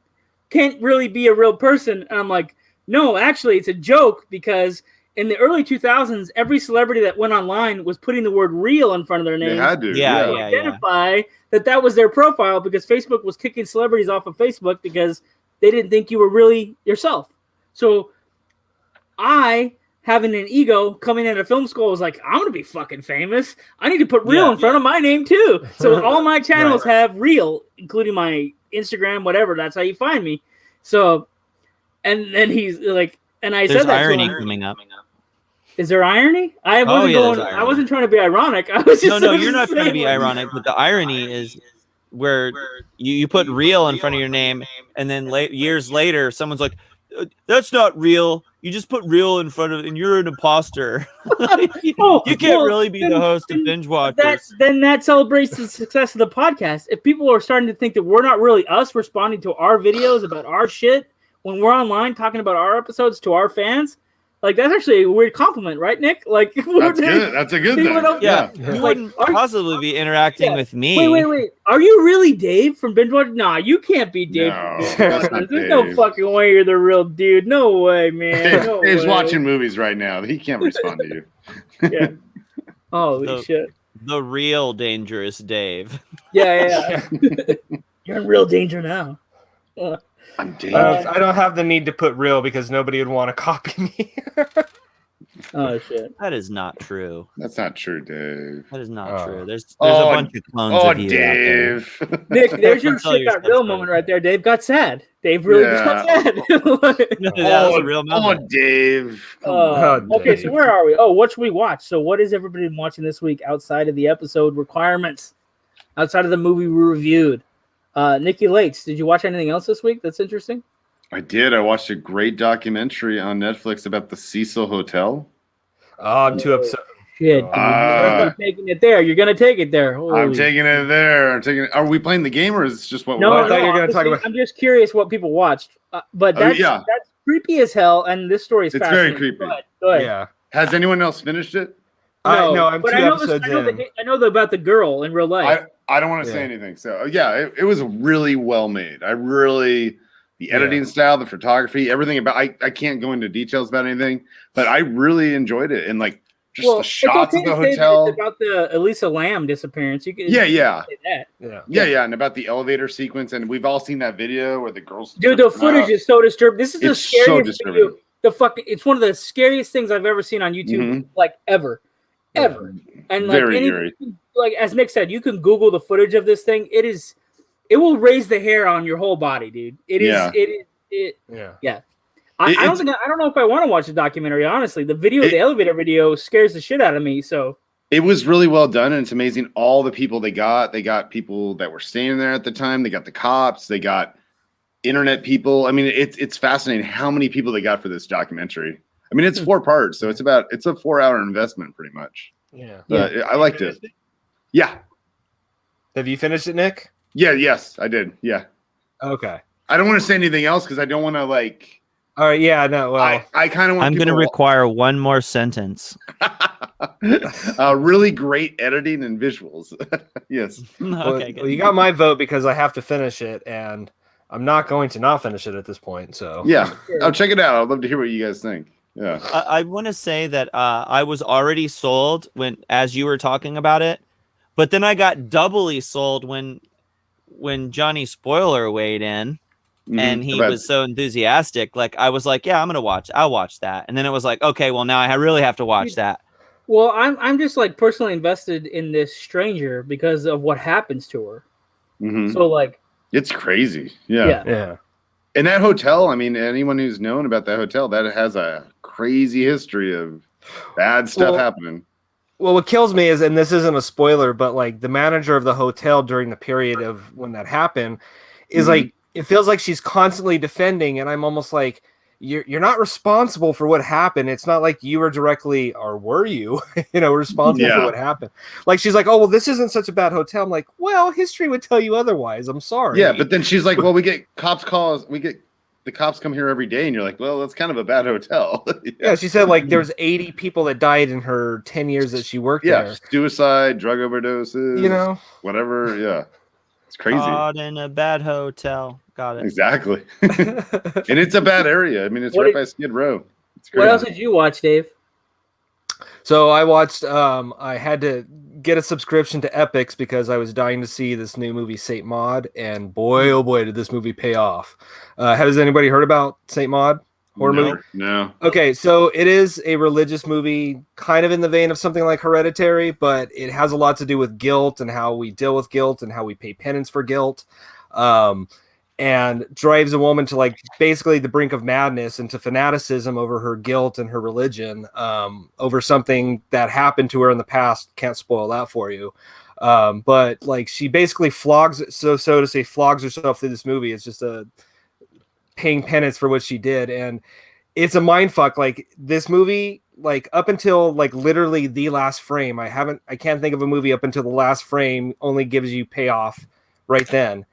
can't really be a real person. And I'm like, no, actually, it's a joke because in the early 2000s, every celebrity that went online was putting the word real in front of their name. They had to. Yeah. Identify that was their profile because Facebook was kicking celebrities off of Facebook because they didn't think you were really yourself. So I, having an ego coming into film school, was like, I'm going to be fucking famous. I need to put real in front of my name too. So all my channels have real, including my Instagram, whatever. That's how you find me. So, and then he's like, and I There's said that irony to him. coming up. Is there irony? I wasn't I wasn't trying to be ironic. I was just No, you're not trying to be ironic, but the irony is where you put real in front of your name, and then years later, someone's like, "That's not real. You just put real in front of, and you're an imposter. You can't really be the host of Binge-Watchers." Then that celebrates the success of the podcast. If people are starting to think that we're not really us responding to our videos about our shit when we're online talking about our episodes to our fans, like that's actually a weird compliment, right, Nick? Like that's good. That's a good thing. Yeah. You wouldn't possibly be interacting with me. Wait. Are you really Dave from Binge-Watchers? Nah, you can't be Dave. No, There's no fucking way you're the real dude. No way, man. No Dave's way. watching movies right now. He can't respond to you. Yeah. Holy shit. The real dangerous Dave. Yeah. You're in real danger now. I'm Dave. I don't have the need to put real because nobody would want to copy me. Oh shit. That is not true. That's not true, Dave. That is not true. There's a bunch of clones of you Dave. out there. Nick, there's your shit got real moment right there. Dave got sad. Dave really got sad. That was a real moment. Dave. Okay, so where are we? Oh, what should we watch? So what has everybody been watching this week outside of the episode requirements? Outside of the movie we reviewed? Nikki Lates, did you watch anything else this week that's interesting? I did. I watched a great documentary on Netflix about the Cecil Hotel. Oh, I'm too upset. Shit, dude. You're taking it there. You're gonna take it there. I'm taking it there. Are we playing the game or is it just what? No, I thought you were gonna talk about. I'm just curious what people watched. But that's creepy as hell, and this story is fascinating. Very creepy. Go ahead. Yeah. Has anyone else finished it? No, I'm 2 episodes in. I know about the girl in real life. I don't want to say anything. So it was really well made. The editing style, the photography, everything about. I can't go into details about anything, but I really enjoyed it, and like just the shots of the hotel. It's about the Elisa Lamb disappearance. You can say that. Yeah, and about the elevator sequence, and we've all seen that video where the girls. Dude, the footage is so disturbing. This is the scariest video. It's one of the scariest things I've ever seen on YouTube, like ever. And like very. Like as Nick said, you can Google the footage of this thing. It will raise the hair on your whole body, dude. I don't know if I want to watch the documentary, honestly. The elevator video scares the shit out of me. So it was really well done, and it's amazing all the people they got. They got people that were staying there at the time. They got the cops. They got internet people. I mean, it's fascinating how many people they got for this documentary. I mean, it's 4 parts, so it's a 4-hour investment pretty much. Yeah. I liked it. Yeah. Have you finished it, Nick? Yeah. Yes, I did. Yeah. Okay. I don't want to say anything else because I don't want to like. All right. Yeah. No. Well, I kind of want. I'm going to require one more sentence. Really great editing and visuals. Yes. Okay. Well, you got my vote because I have to finish it, and I'm not going to not finish it at this point. So yeah, I'll check it out. I'd love to hear what you guys think. Yeah. I want to say that I was already sold as you were talking about it, but then I got doubly sold when Johnny Spoiler weighed in and he was so enthusiastic. Like I was like, yeah, I'll watch that. And then it was like, okay, well now I really have to watch that. Well, I'm just like personally invested in this stranger because of what happens to her. Mm-hmm. So like, it's crazy. Yeah. And that hotel, I mean, anyone who's known about that hotel, that has a crazy history of bad stuff happening. Well, what kills me is, and this isn't a spoiler, but like the manager of the hotel during the period of when that happened is like, it feels like she's constantly defending. And I'm almost like, you're not responsible for what happened. It's not like you were directly, or were you, responsible for what happened. Like, she's like, oh, well, this isn't such a bad hotel. I'm like, well, history would tell you otherwise. I'm sorry. Yeah. But then she's like, well, we get cops calls. The cops come here every day, and you're like, well, that's kind of a bad hotel. Yeah, she said like there's 80 people that died in her 10 years that she worked there. Suicide, drug overdoses, whatever. Yeah, it's crazy. Caught in a bad hotel. Got it. Exactly. And it's a bad area. I mean, it's right by Skid Row. It's crazy. What else did you watch, Dave? So I watched. I had to get a subscription to Epix because I was dying to see this new movie, Saint Maud, and boy, oh boy, did this movie pay off. Has anybody heard about Saint Maud? Horror movie? No. Okay, so it is a religious movie, kind of in the vein of something like Hereditary, but it has a lot to do with guilt and how we deal with guilt and how we pay penance for guilt. And drives a woman to like basically the brink of madness and to fanaticism over her guilt and her religion, over something that happened to her in the past. Can't spoil that for you. But like she basically flogs herself through this movie. It's just a paying penance for what she did, and it's a mind fuck. Like this movie, like up until like literally the last frame, I can't think of a movie up until the last frame only gives you payoff right then.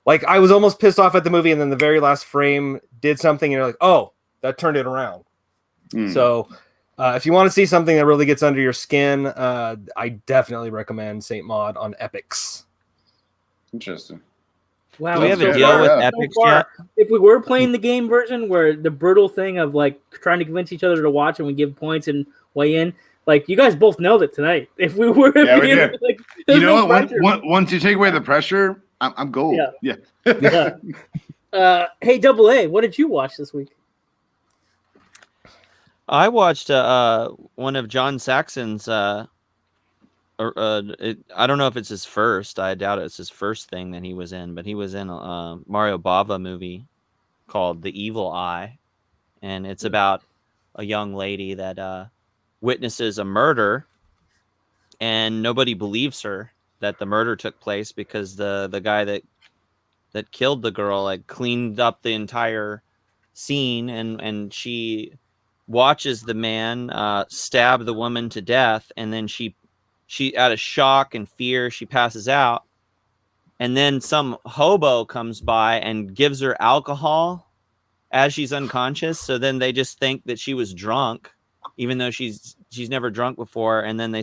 Like I was almost pissed off at the movie, and then the very last frame did something, and you're like, oh, that turned it around. So if you want to see something that really gets under your skin, I definitely recommend Saint Maud on Epix. Interesting. Wow, Do we have a good. deal with Yeah. Epix so far, yet? if we were playing the game version where the brutal thing of like trying to convince each other to watch and we give points and weigh in, like you guys both nailed it tonight. If we were, Yeah, we did. like, You there's know no what? pressure. Once you take away the pressure, I'm gold. Yeah. Yeah. Hey, Double A, what did you watch this week? I watched one of John Saxon's. I don't know if it's his first. I doubt it's his first thing that he was in, but he was in a Mario Bava movie called The Evil Eye, and it's about a young lady that witnesses a murder, and nobody believes her that the murder took place because the guy that killed the girl like cleaned up the entire scene, and she watches the man stab the woman to death, and then she out of shock and fear she passes out, and then some hobo comes by and gives her alcohol as she's unconscious, so then they just think that she was drunk even though she's never drunk before, and then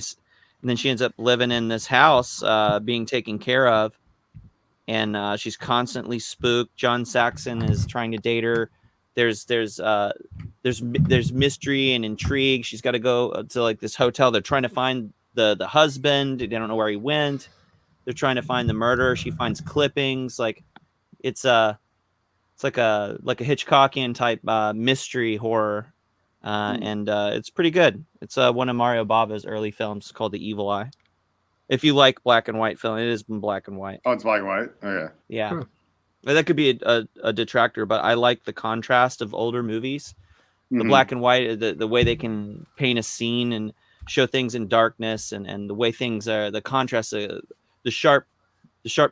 she ends up living in this house being taken care of, and she's constantly spooked. John Saxon is trying to date her. There's mystery and intrigue. She's got to go to like this hotel. They're trying to find the husband. They don't know where he went. They're trying to find the murderer. She finds clippings. Like it's like a Hitchcockian type mystery horror, and it's pretty good. It's one of Mario Bava's early films called The Evil Eye. If you like black and white film, it is in black and white. Oh, it's black and white. Okay. Yeah. But that could be a detractor, but I like the contrast of older movies. The black and white, the way they can paint a scene and show things in darkness, and the way things are, the contrast, the sharp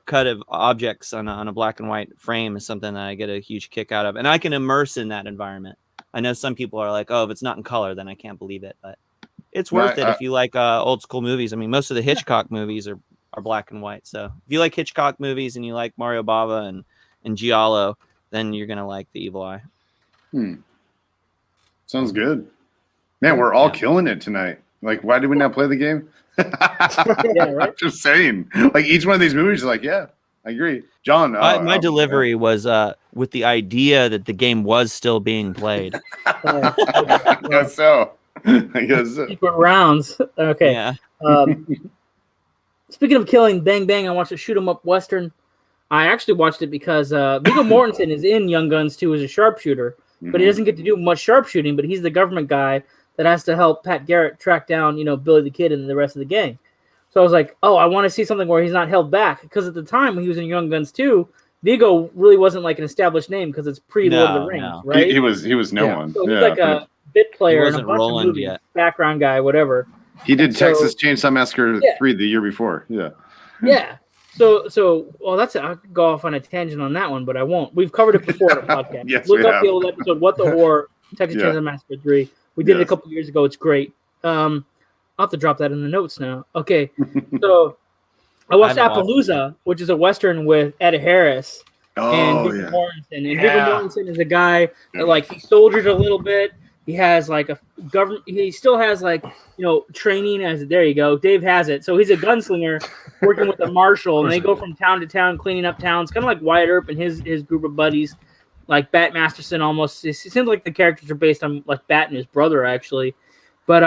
cut of objects on a black and white frame is something that I get a huge kick out of, and I can immerse in that environment. I know some people are like, oh, if it's not in color, then I can't believe it, but it's worth it if you like old school movies. I mean, most of the Hitchcock movies are black and white, so if you like Hitchcock movies and you like Mario Bava and Giallo, then you're gonna like The Evil Eye. Sounds good. Man, we're all killing it tonight. Like, why did we not play the game? Yeah, right? I'm just saying. Like, each one of these movies is like, yeah, I agree. John. My delivery was with the idea that the game was still being played. I guess so. Secret rounds. Okay. Yeah. Speaking of killing, Bang Bang, I watched a shoot 'em up Western. I actually watched it because Viggo Mortensen is in Young Guns 2 as a sharpshooter, but he doesn't get to do much sharpshooting, but he's the government guy that has to help Pat Garrett track down, Billy the Kid and the rest of the gang. So I was like, oh, I want to see something where he's not held back. Because at the time when he was in Young Guns 2, Viggo really wasn't like an established name because it's pre-Lord of the Rings, right? He was no one. So he's like a bit player and a bunch of movies, yet. background guy, whatever. He did Texas Chainsaw Massacre 3 the year before. Yeah. Yeah. So well, I could go off on a tangent on that one, but I won't. We've covered it before on the podcast. Yes, Look we up have. the old episode, What the Whore, Texas Chainsaw Massacre 3. We did it a couple years ago. It's great. I'll have to drop that in the notes now. Okay. So I watched Appaloosa, which is a Western with Ed Harris and Viggo Mortensen. And Viggo Mortensen is a guy that, like, he soldiered a little bit. He has like a government. He still has like training as. There you go. Dave has it. So he's a gunslinger working with a marshal, and they go from town to town cleaning up towns, kind of like Wyatt Earp and his group of buddies, like Bat Masterson. Almost. It seems like the characters are based on like Bat and his brother actually. But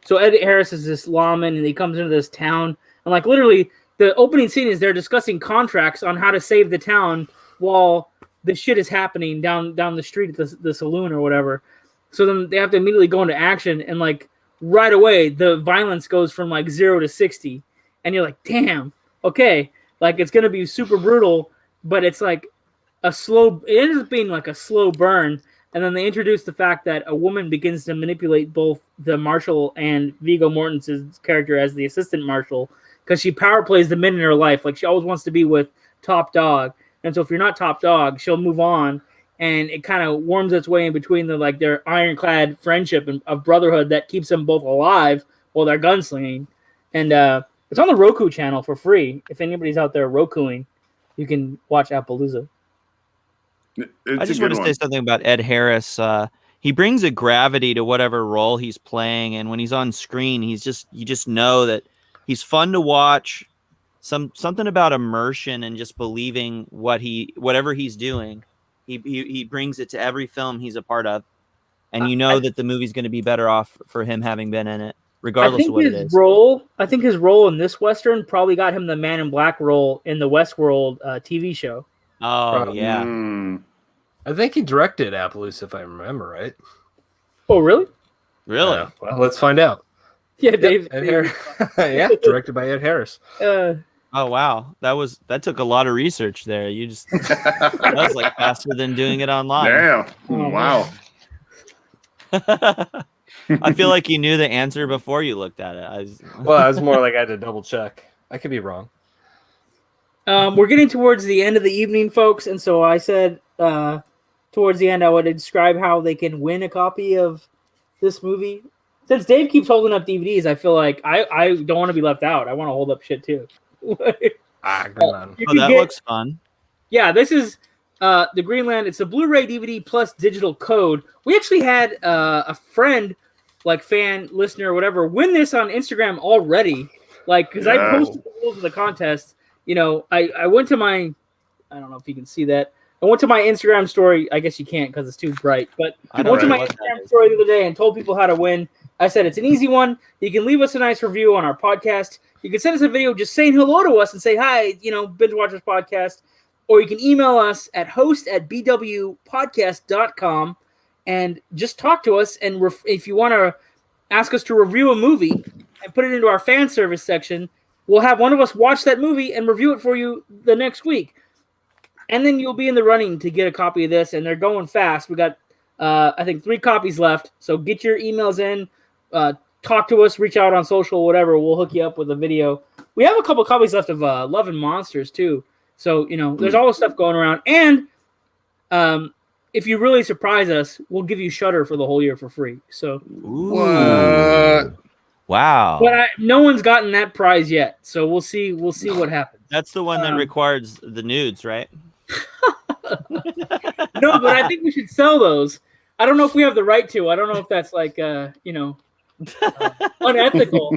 so Ed Harris is this lawman, and he comes into this town, and like literally the opening scene is they're discussing contracts on how to save the town while the shit is happening down the street at the saloon or whatever. So then they have to immediately go into action, and like right away the violence goes from like 0 to 60, and you're like, damn, okay, like it's gonna be super brutal, but it's like it ends up being like a slow burn, and then they introduce the fact that a woman begins to manipulate both the marshal and Viggo Mortensen's character as the assistant marshal, because she power plays the men in her life. Like she always wants to be with top dog, and so if you're not top dog, she'll move on, and it kind of worms its way in between their ironclad friendship and of brotherhood that keeps them both alive while they're gunslinging. And it's on the Roku channel for free. If anybody's out there Rokuing, you can watch Appaloosa. I just want to say something about Ed Harris. He brings a gravity to whatever role he's playing, and when he's on screen, you just know that he's fun to watch. Something about immersion and just believing whatever he's doing. He brings it to every film he's a part of, and you know that the movie's going to be better off for him having been in it, regardless of what it is. I think his role in this Western probably got him the Man in Black role in the Westworld TV show. Oh, yeah. I think he directed Appaloosa, if I remember right. Oh, really? Really? Well, let's find out. Yeah, Dave. Yeah, directed by Ed Harris. Oh, wow. That took a lot of research there. That was like faster than doing it online. Damn. Wow. I feel like you knew the answer before you looked at it. Well, it was more like I had to double check. I could be wrong. We're getting towards the end of the evening, folks, and so I said towards the end I would describe how they can win a copy of this movie. Since Dave keeps holding up DVDs, I feel like I don't want to be left out. I want to hold up shit too. Come on. Looks fun. Yeah, this is the Greenland. It's a Blu-ray DVD plus digital code. We actually had a friend, like fan, listener, or whatever, win this on Instagram already. Like, because I posted the rules of the contest. You know, I went to my, I don't know if you can see that. I went to my Instagram story. I guess you can't because it's too bright. But I went to my Instagram story the other day and told people how to win. I said it's an easy one. You can leave us a nice review on our podcast. You can send us a video just saying hello to us and say, hi, Binge-Watchers Podcast. Or you can email us at host@bwpodcast.com and just talk to us. And if you want to ask us to review a movie and put it into our fan service section, we'll have one of us watch that movie and review it for you the next week. And then you'll be in the running to get a copy of this, and they're going fast. We got, I think, 3 copies left. So get your emails in, talk to us, reach out on social, whatever. We'll hook you up with a video. We have a couple copies left of Love and Monsters, too. So, there's all this stuff going around. And if you really surprise us, we'll give you Shudder for the whole year for free. So, what? Wow. But no one's gotten that prize yet. So we'll see what happens. That's the one that requires the nudes, right? No, but I think we should sell those. I don't know if we have the right to. I don't know if that's like, unethical.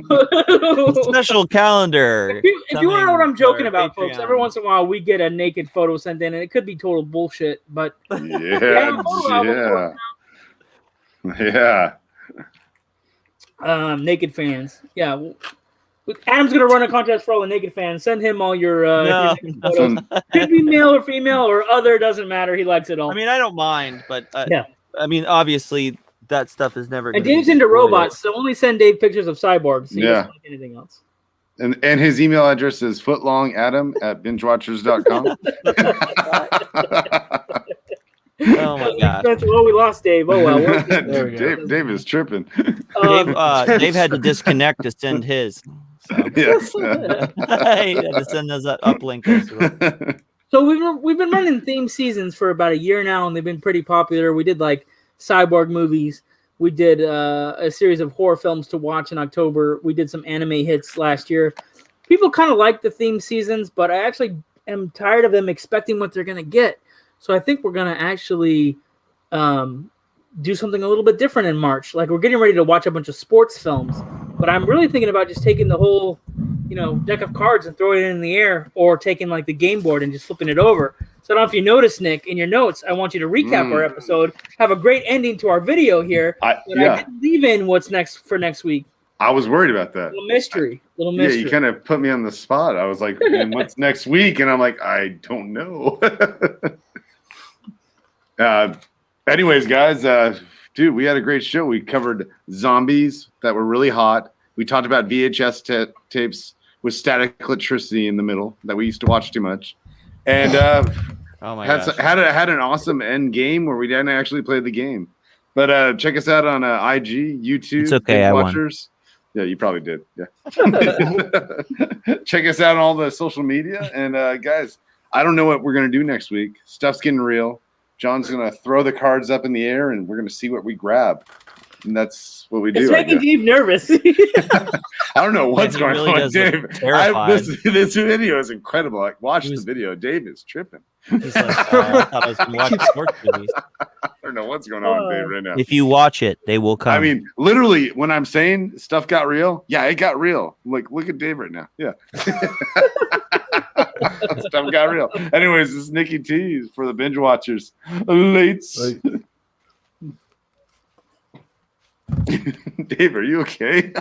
Special calendar. If you want to know what I'm joking about, folks, every once in a while we get a naked photo sent in, and it could be total bullshit. But yeah. Naked fans. Yeah. Adam's gonna run a contest for all the naked fans. Send him all your naked photos. Could be male or female or other, doesn't matter. He likes it all. I mean, I don't mind, but yeah. I mean, obviously that stuff is never. And Dave's into robots, so only send Dave pictures of cyborgs. So he doesn't like anything else. And his email address is footlongadam@bingewatchers.com. Oh my god! Well, we lost Dave. Oh well. There we go. Dave is tripping. Dave had to disconnect to send his. So. Yes. He had to send those uplinks. So we've been running theme seasons for about a year now, and they've been pretty popular. We did like cyborg movies. We did a series of horror films to watch in October. We did some anime hits last year. People kind of like the theme seasons, but I actually am tired of them expecting what they're going to get. So I think we're going to actually do something a little bit different in March. Like, we're getting ready to watch a bunch of sports films, but I'm really thinking about just taking the whole, deck of cards and throwing it in the air, or taking like the game board and just flipping it over. So I don't know if you noticed, Nick, in your notes, I want you to recap our episode, have a great ending to our video here. I didn't leave in what's next for next week. I was worried about that. Little mystery. Yeah, you kind of put me on the spot. I was like, what's next week? And I'm like, I don't know. Anyways, guys, dude, we had a great show. We covered zombies that were really hot. We talked about VHS tapes with static electricity in the middle that we used to watch too much. And had an awesome end game where we didn't actually play the game. But check us out on IG, YouTube, it's okay, Binge-Watchers. Yeah, you probably did. Yeah. Check us out on all the social media. And guys, I don't know what we're going to do next week. Stuff's getting real. John's going to throw the cards up in the air and we're going to see what we grab. And that's what we do. It's making Dave nervous. I don't know what's going really on, Dave. This video is incredible. Like, watch the video. Dave is tripping. He's like, I thought I was going to watch sports movies. I don't know what's going on with Dave right now. If you watch it, they will come. I mean, literally, when I'm saying stuff got real, yeah, it got real. Like, look at Dave right now. Yeah. Stuff got real. Anyways, this is Nikki T for the Binge Watchers. Lates. Dave, are you okay?